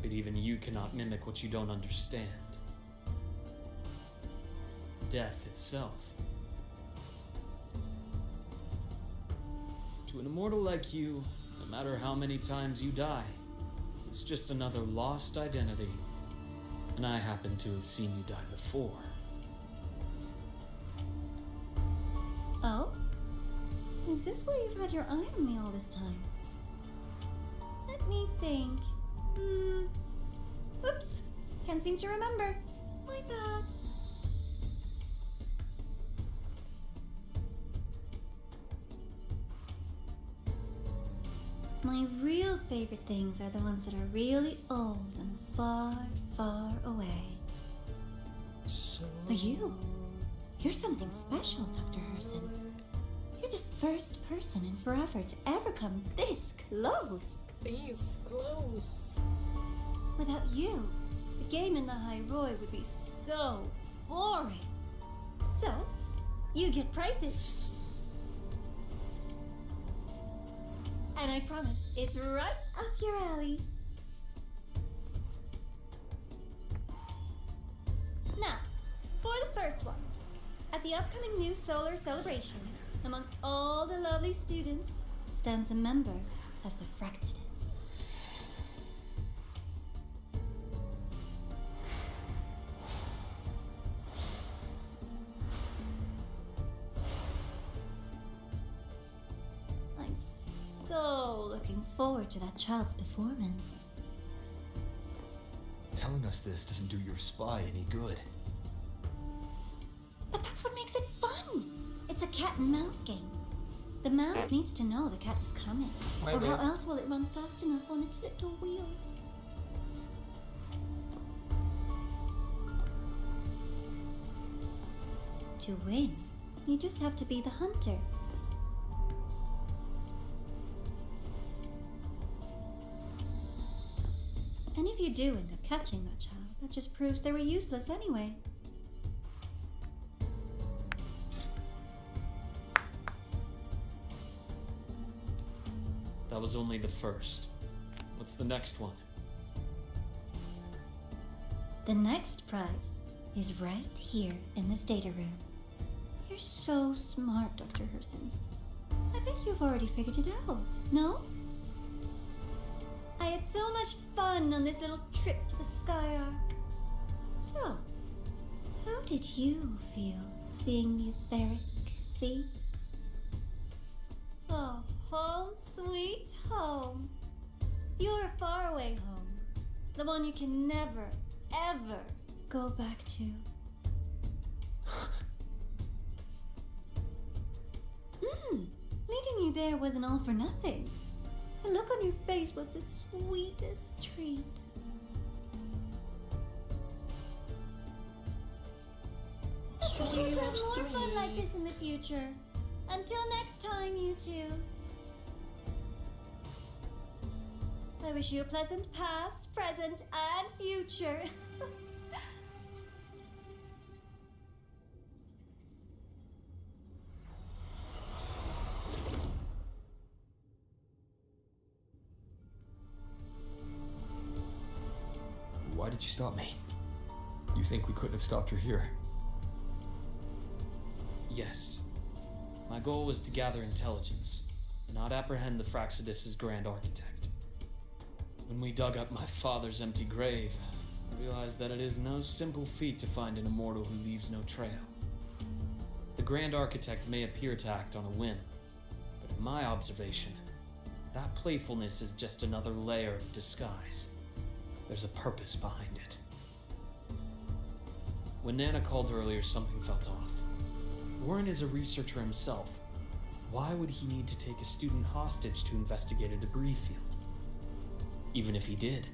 but even you cannot mimic what you don't understand. Death itself. To an immortal like you, no matter how many times you die, it's just another lost identity. And I happen to have seen you die before. Oh? Is this why you've had your eye on me all this time? Let me think. Oops. Can't seem to remember. My bad. My real favorite things are the ones that are really old and far, far away. So. But you're something special, Dr. Herson. You're the first person in forever to ever come this close. This close. Without you, the game in the High Roy would be so boring. So, you get prizes. And I promise, it's right up your alley. Now, for the first one. At the upcoming new solar celebration, among all the lovely students, stands a member of the Fractidus. I'm so looking forward to that child's performance. Telling us this doesn't do your spy any good. But that's what makes it fun! It's a cat and mouse game. The mouse needs to know the cat is coming. My Or how bad. else will it run fast enough on its little wheel? To win, you just have to be the hunter. And if you do end up catching that child, that just proves they were useless anyway. That was only the first. What's the next one? The next prize is right here in this data room. You're so smart, Dr. Herson. I bet you've already figured it out, no? I had so much fun on this little trip to the Sky Ark. So, how did you feel seeing the etheric sea? Oh, home sweet home. Your faraway home. The one you can never, ever go back to. Leaving you there wasn't all for nothing. The look on your face was the sweetest treat. We should have more fun like this in the future. Until next time, you two. I wish you a pleasant past, present, and future. Why did you stop me? You think we couldn't have stopped her here? Yes. My goal was to gather intelligence, not apprehend the Fraxidus' grand architect. When we dug up my father's empty grave, I realized that it is no simple feat to find an immortal who leaves no trail. The grand architect may appear to act on a whim, but in my observation, that playfulness is just another layer of disguise. There's a purpose behind it. When Nana called earlier, something felt off. Warren is a researcher himself. Why would he need to take a student hostage to investigate a debris field? Even if he did,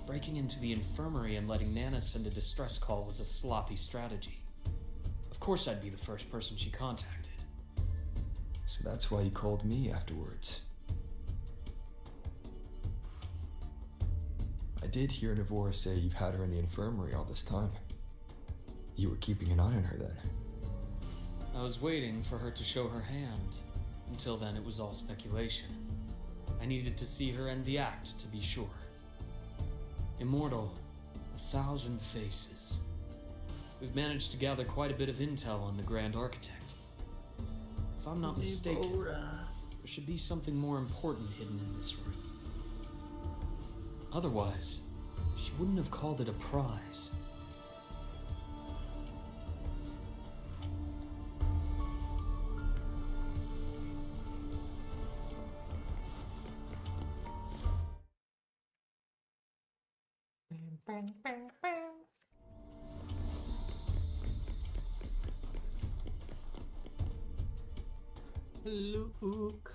breaking into the infirmary and letting Nana send a distress call was a sloppy strategy. Of course I'd be the first person she contacted. So that's why you called me afterwards. I did hear Navora say you've had her in the infirmary all this time. You were keeping an eye on her then. I was waiting for her to show her hand. Until then, it was all speculation. I needed to see her end the act to be sure. Immortal, 1,000 faces. We've managed to gather quite a bit of intel on the Grand Architect. If I'm not mistaken, there should be something more important hidden in this room. Otherwise, she wouldn't have called it a prize. Luke.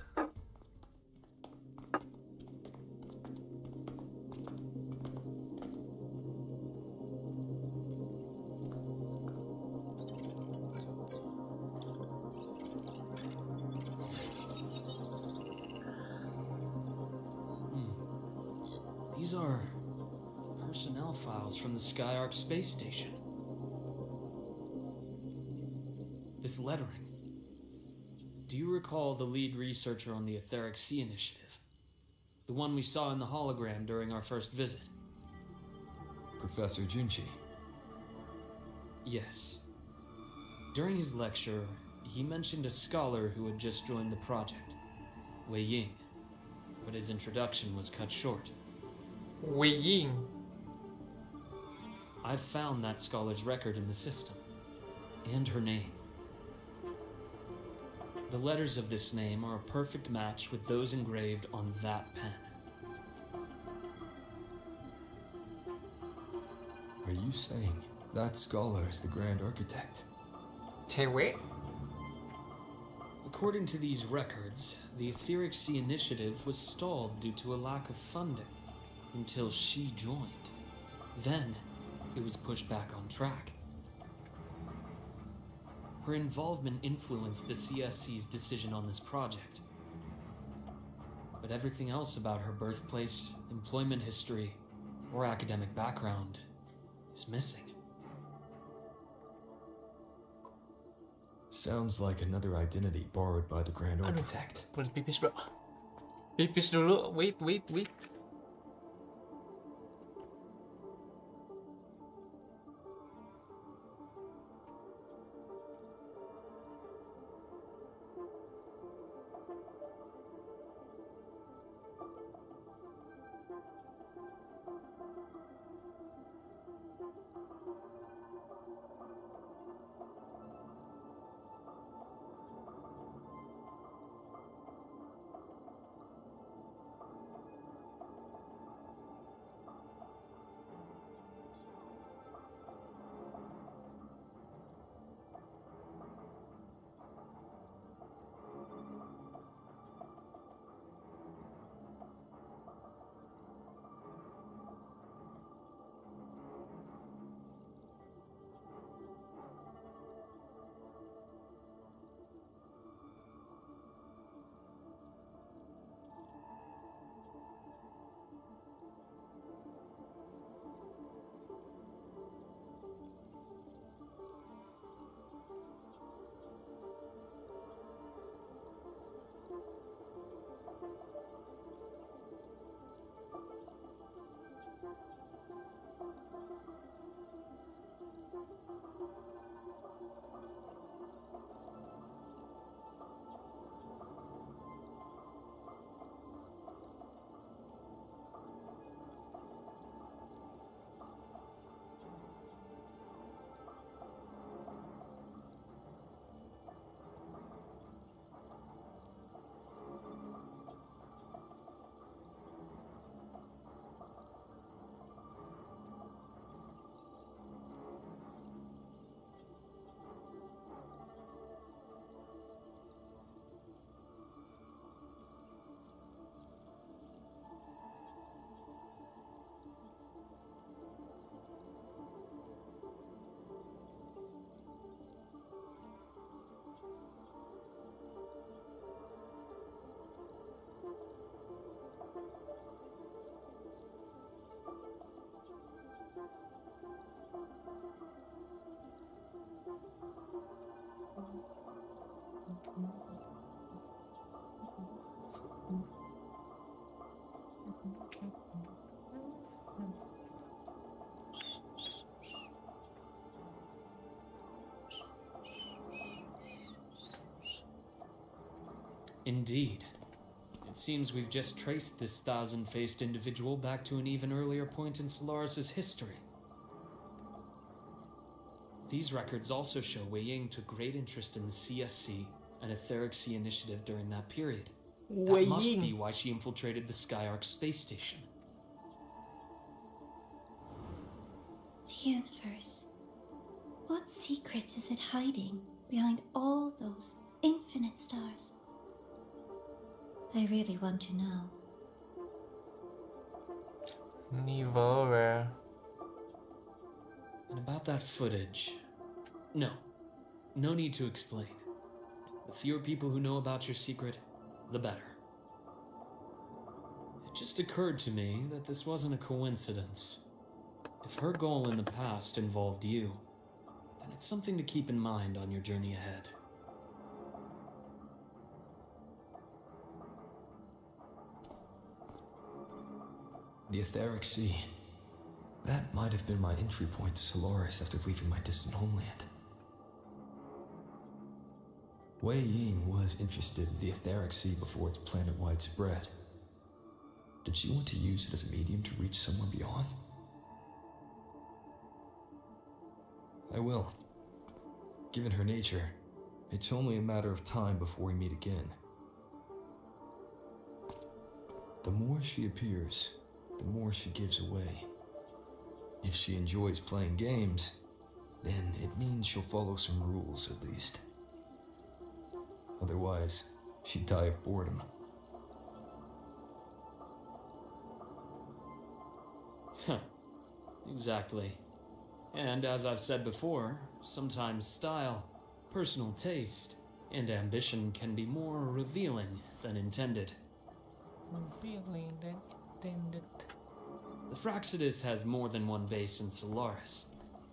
These are personnel files from the Skyark space station. This lettering. Do you recall the lead researcher on the Etheric Sea Initiative? The one we saw in the hologram during our first visit? Professor Junchi. Yes. During his lecture, he mentioned a scholar who had just joined the project, Wei Ying, but his introduction was cut short. Wei Ying. I've found that scholar's record in the system, and her name. The letters of this name are a perfect match with those engraved on that pen. Are you saying that scholar is the Grand Architect? Cewek? According to these records, the Etheric Sea Initiative was stalled due to a lack of funding until she joined. Then, it was pushed back on track. Her involvement influenced the CSC's decision on this project. But everything else about her birthplace, employment history, or academic background is missing. Sounds like another identity borrowed by the Grand Architect. Boleh pipis bro. Pipis dulu. Wait. Indeed. It seems we've just traced this thousand-faced individual back to an even earlier point in Solaris' history. These records also show Wei Ying took great interest in the CSC and Etheric Sea initiative during that period. That must be why she infiltrated the Skyark space station. The universe. What secrets is it hiding behind all those infinite stars? I really want to know. Never. And about that footage... No need to explain. The fewer people who know about your secret, the better. It just occurred to me that this wasn't a coincidence. If her goal in the past involved you, then it's something to keep in mind on your journey ahead. The Etheric Sea. That might have been my entry point to Solaris after leaving my distant homeland. Wei Ying was interested in the Etheric Sea before its planet-wide spread. Did she want to use it as a medium to reach somewhere beyond? I will. Given her nature, it's only a matter of time before we meet again. The more she appears, the more she gives away. If she enjoys playing games, then it means she'll follow some rules at least. Otherwise, she'd die of boredom. Huh. Exactly. And as I've said before, sometimes style, personal taste, and ambition can be more revealing than intended. Revealing than intended. The Fraxidus has more than one base in Solaris,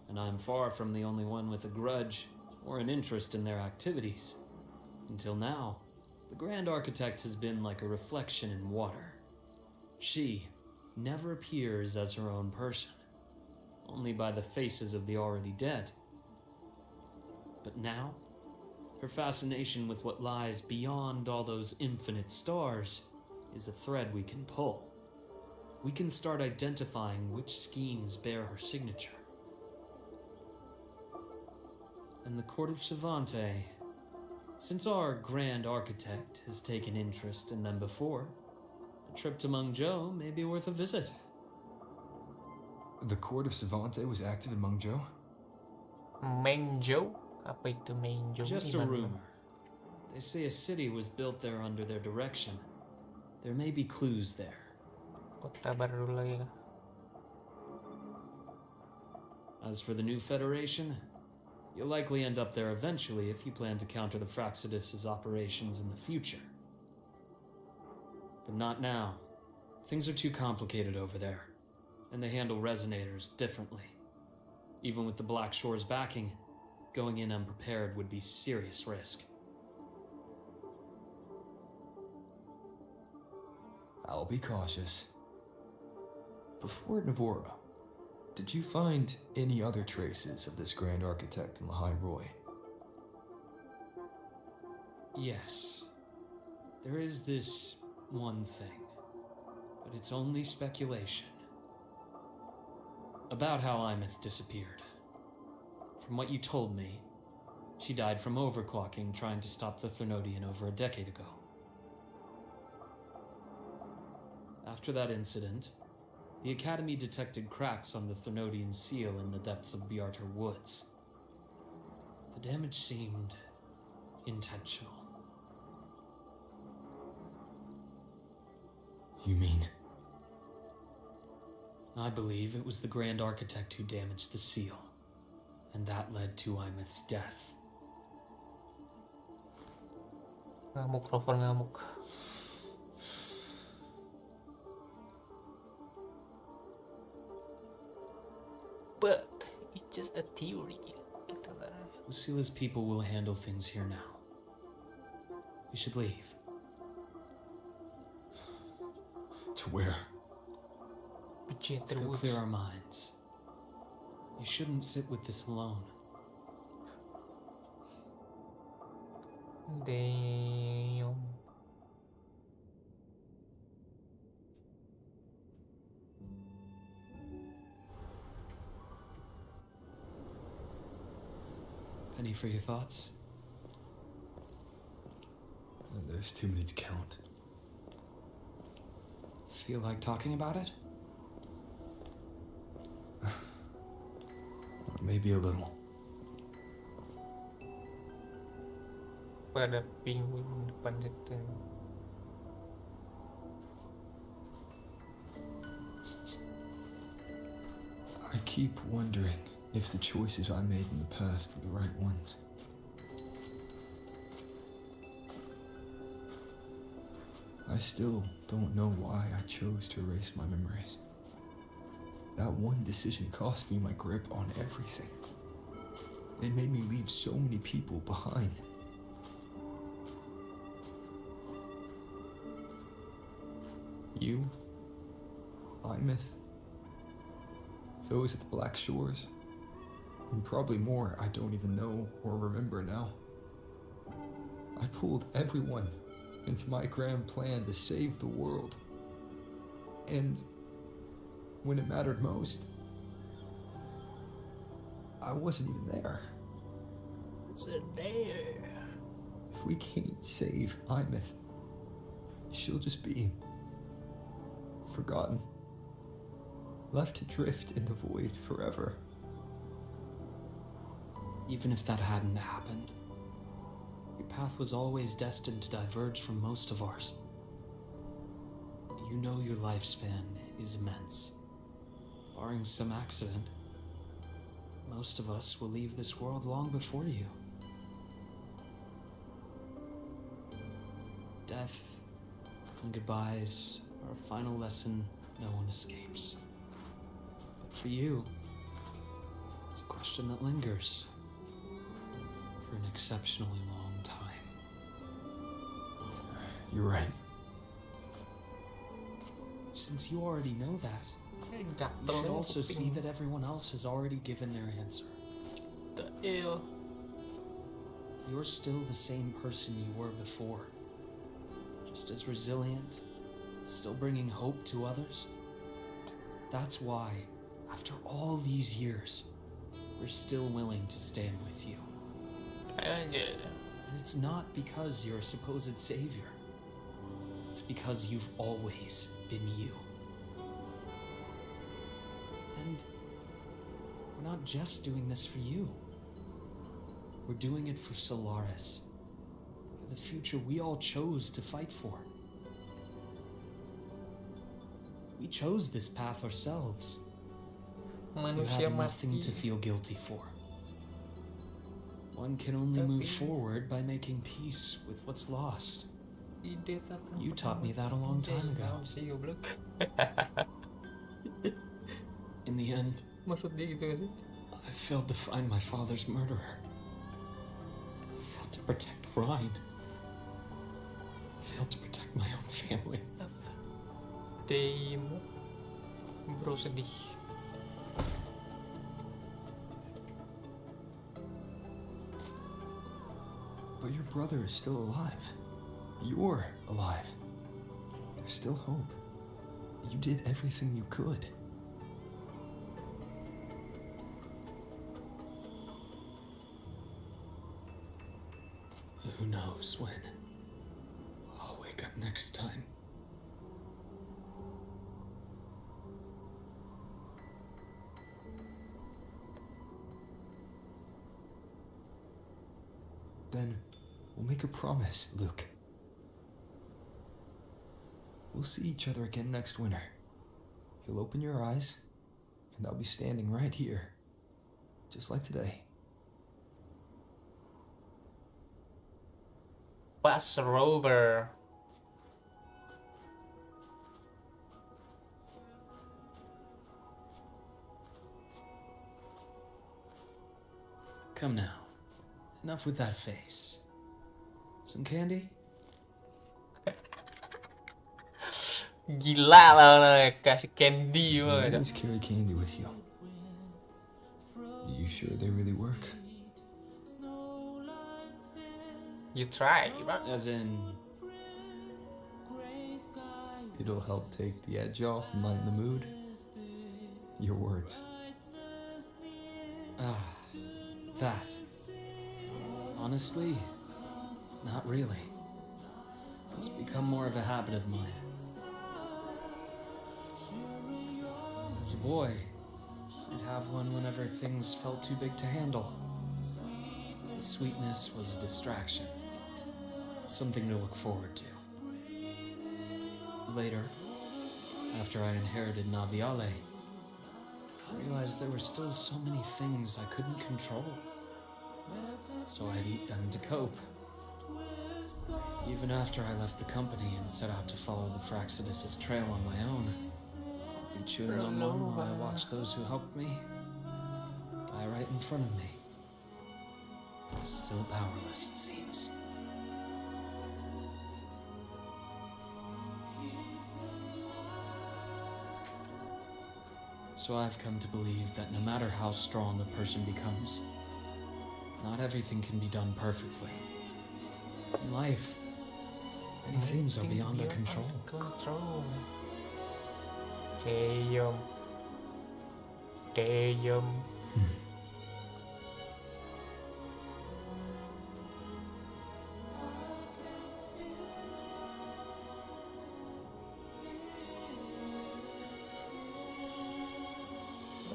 and I'm far from the only one with a grudge or an interest in their activities. Until now, the Grand Architect has been like a reflection in water. She never appears as her own person, only by the faces of the already dead. But now, her fascination with what lies beyond all those infinite stars is a thread we can pull. We can start identifying which schemes bear her signature. And the Court of Savante, since our Grand Architect has taken interest in them before, a trip to Mengzhou may be worth a visit. The Court of Savante was active in Mengzhou? Mengzhou? Apa itu Mengzhou? Just a Gimana? rumor. They say a city was built there under their direction. There may be clues there. Kota baru lagi kah? As for the new Federation, you'll likely end up there eventually if you plan to counter the Fraxidus' operations in the future. But not now. Things are too complicated over there, and they handle resonators differently. Even with the Black Shore's backing, going in unprepared would be serious risk. I'll be cautious. Before Navora, Did you find any other traces of this grand architect in the High Roy? Yes. There is this one thing, but it's only speculation. About how Imeth disappeared. From what you told me, she died from overclocking trying to stop the Threnodian over a decade ago. After that incident, the Academy detected cracks on the Threnodian seal in the depths of Bjartar Woods. The damage seemed intentional. You mean? I believe it was the Grand Architect who damaged the seal, and that led to Imeth's death. Ngamuk, Rover ngamuk. But it's just a theory. Gitu lah. Lucila's people will handle things here now. We should leave. To where? Let's go clear our minds. You shouldn't sit with this alone. Dayum. Penny for your thoughts? There's too many to count. Feel like talking about it? Maybe a little. Pada penguin depan situ. I keep wondering if the choices I made in the past were the right ones. I still don't know why I chose to erase my memories. That one decision cost me my grip on everything. It made me leave so many people behind. You, Imeth, those at the Black Shores, and probably more I don't even know or remember now. I pulled everyone into my grand plan to save the world. And when it mattered most, I wasn't even there. It's a dare. If we can't save Imeth, she'll just be forgotten, left to drift in the void forever. Even if that hadn't happened, your path was always destined to diverge from most of ours. You know your lifespan is immense. Barring some accident, most of us will leave this world long before you. Death and goodbyes are a final lesson no one escapes. But for you, it's a question that lingers for an exceptionally long time. You're right. Since you already know that, you should also see that everyone else has already given their answer. You're still the same person you were before. Just as resilient, still bringing hope to others. That's why, after all these years, we're still willing to stand with you. And it's not because you're a supposed savior. It's because you've always been you. And we're not just doing this for you. We're doing it for Solaris. For the future we all chose to fight for. We chose this path ourselves. You have nothing to feel guilty for. One can only move forward by making peace with what's lost. You taught me that a long time ago. In the end, I failed to find my father's murderer. I failed to protect Ryan. I failed to protect my own family. Dayum. Bro sedih. But your brother is still alive. You're alive. There's still hope. You did everything you could. Who knows when I'll wake up next time. Then we'll make a promise, Luke. We'll see each other again next winter. You'll open your eyes, and I'll be standing right here, just like today. Bus Rover. Come now. Enough with that face. Some candy? Gila lah kasih candy You mah. always carry candy with you. You sure they really work? You try, bro. As in, It'll help take the edge off and lighten the mood. Your words. that. Honestly, not really. It's become more of a habit of mine. As a boy, I'd have one whenever things felt too big to handle. The sweetness was a distraction, something to look forward to. Later, after I inherited Naviale, I realized there were still so many things I couldn't control. So I'd eat them to cope. Even after I left the company and set out to follow the Fraxidus' trail on my own, I'd be chewing on one while I watched those who helped me die right in front of me. Still powerless, it seems. So I've come to believe that no matter how strong a person becomes, not everything can be done perfectly. In life, many things are beyond our control. Dayum. Dayum.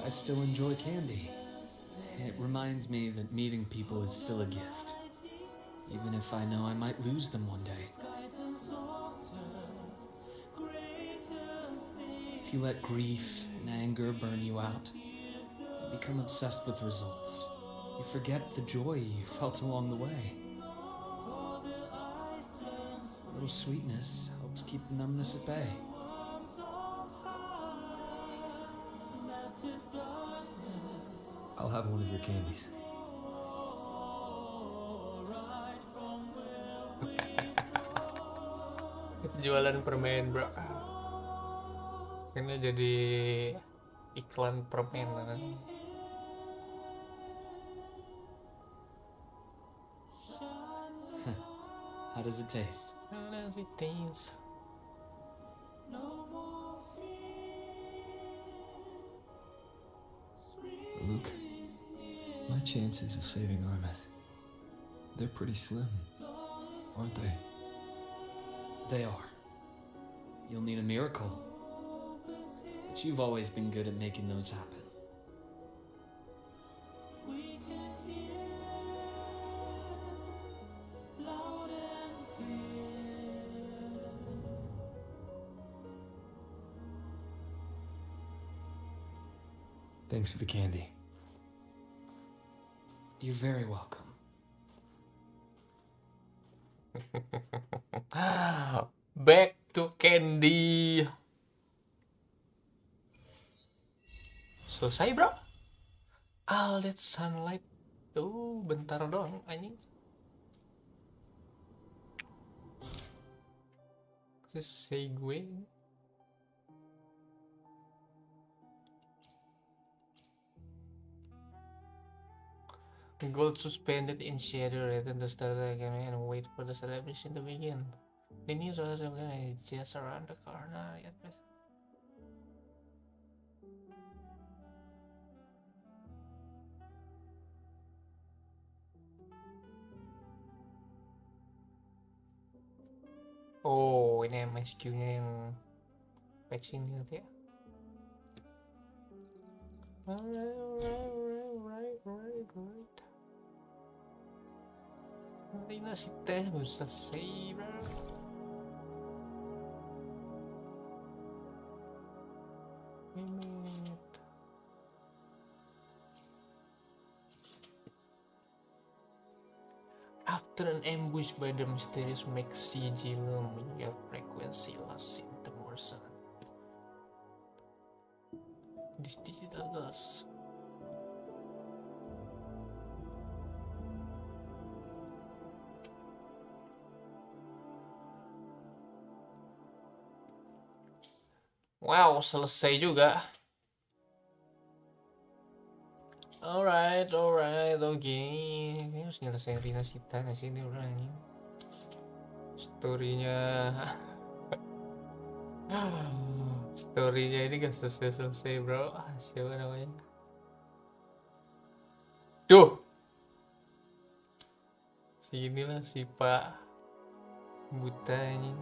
I still enjoy candy. It reminds me that meeting people is still a gift, even if I know I might lose them one day. If you let grief and anger burn you out, you become obsessed with results. You forget the joy you felt along the way. A little sweetness helps keep the numbness at bay. I'll have one of your candies. Jualan permen, bro. Ini jadi iklan permen. How does it taste? How does it taste? Luke, my chances of saving Armeth, they're pretty slim, aren't they? They are. You'll need a miracle. But you've always been good at making those happen. Thanks for the candy. You're very welcome. Back to candy. Selesai, bro. All that sunlight. Tuh, bentar doang anjing. Segue. Gold suspended in shadow, return to start again and wait for the celebration to begin. The new celebration is just around the corner. Yes, please. Oh, ini MSQ-nya yang patching gitu ya. Alright. Ini nasi teh bisa selesai, bro. After an ambush by the mysterious Maxigillum, your frequency lost in the morsel. This digital ghost. Wow, selesai juga. Alright, oke. Ini harus nyelesain Rina Sita nggak sih ini orang ini? Storynya ini gak selesai bro. Siapa namanya? Duh! Sinilah si Pak buta ini.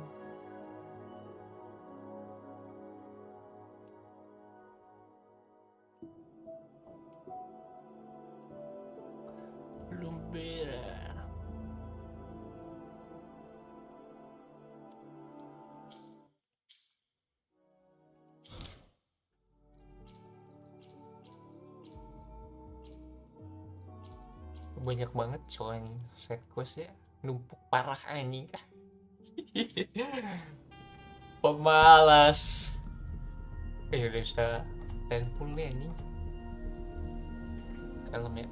Belum beres. Banyak banget coy ini set quest ya, numpuk parah anjing. Pemalas. Udah bisa 10 nih anjing. Kalem ya.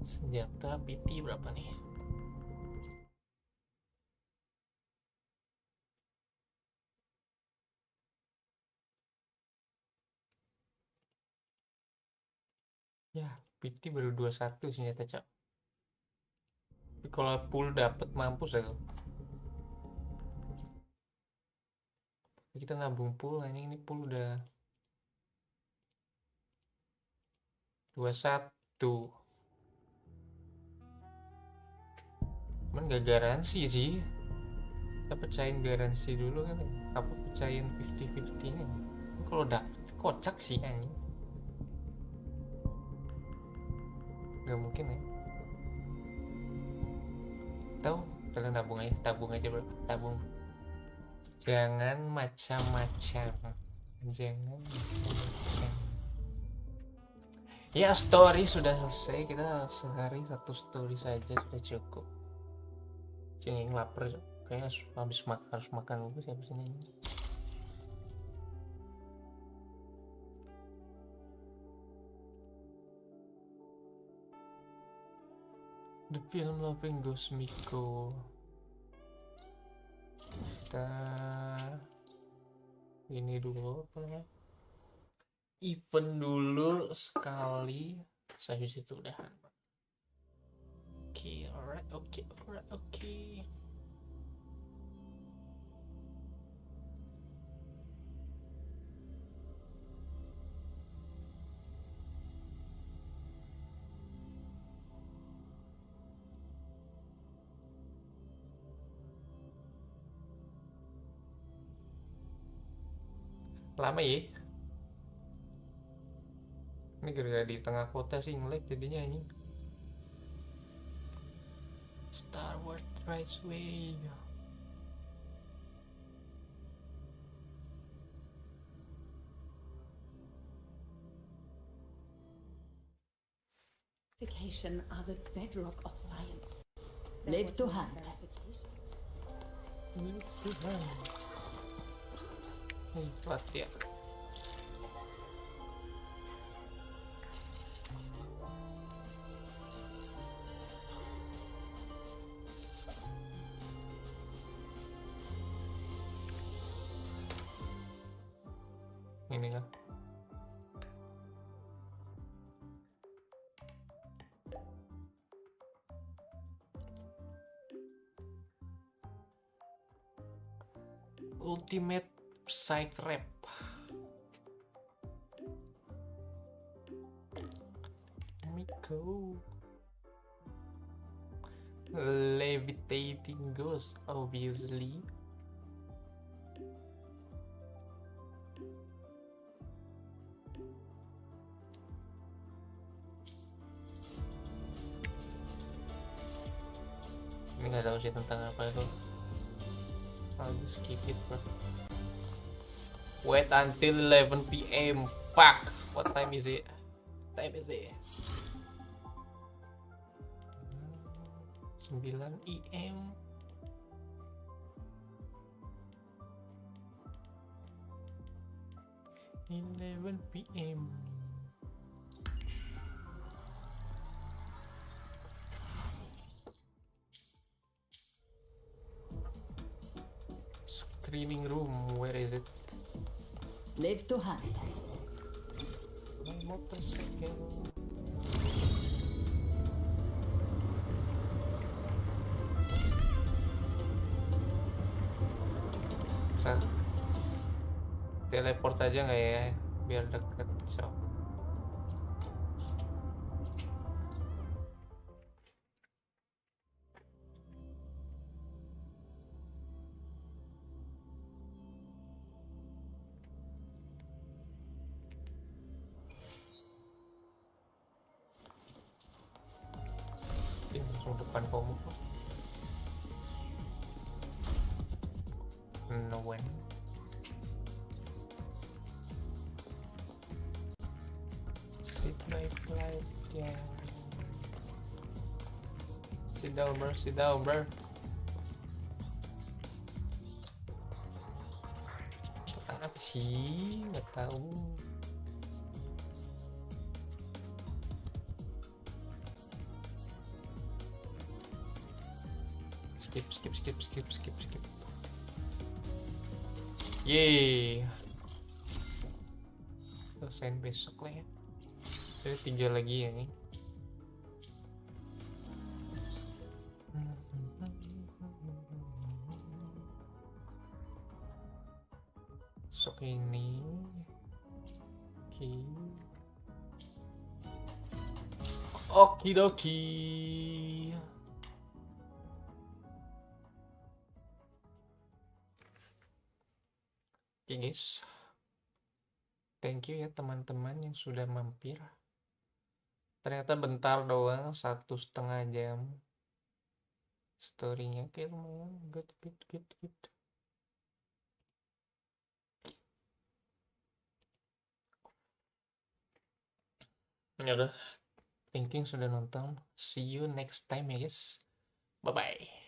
Senjata PT berapa nih? Ya, PT baru 21 senjata cak. Tapi kalau pool dapet mampus ya. Kita nabung pool, ini pool udah 21. Cuman gak garansi sih. Kita pecahin garansi dulu kan. Apa pecahin 50-50 nya. Kalau dapet kocak sih anjing. Gak mungkin ya. Tahu, kalian tabung aja bro, tabung. Jangan macam-macam. Ya, story sudah selesai. Kita sehari satu story saja sudah cukup. Cengeng lapar, kayaknya harus makan dulu siapa sini. The film Loving Ghost Miko. Kita ini dulu apa namanya? Event dulu sekali, habis itu udahan. Oke, alright. Lama ya? Ini gara-gara di tengah kota sih nge-lag jadinya ini. Star Wars Rise Way. Are the bedrock of science. Live to hunt. Telat ya. Ini kan Ultimate Psych Rap. Miko. Levitating Ghost, obviously. Ini nggak tahu sih tentang apa itu. I'll just skip it, bro. Wait until 11 p.m. Fuck. What time is it? Time is it? 9 AM. Eleven PM. Screening room, where is it? Live to hunt. My motorcycle. Bisa teleport aja nggak ya, biar deket. So ini langsung depan kamu. No one. Sit my flight, yeah. Sit down, bro. Sit down, bro. Apa sih? Nggak tahu. Skip. Yeay. Selesai besok lah ya. Ada 3 lagi ya nih. Besok ini. Oke. Okidoki. Oke guys, thank you ya teman-teman yang sudah mampir. Ternyata bentar doang, 1,5 jam. Storynya kayak lumayan, good. Ya udah, thank you yang sudah nonton. See you next time ya guys. Bye bye.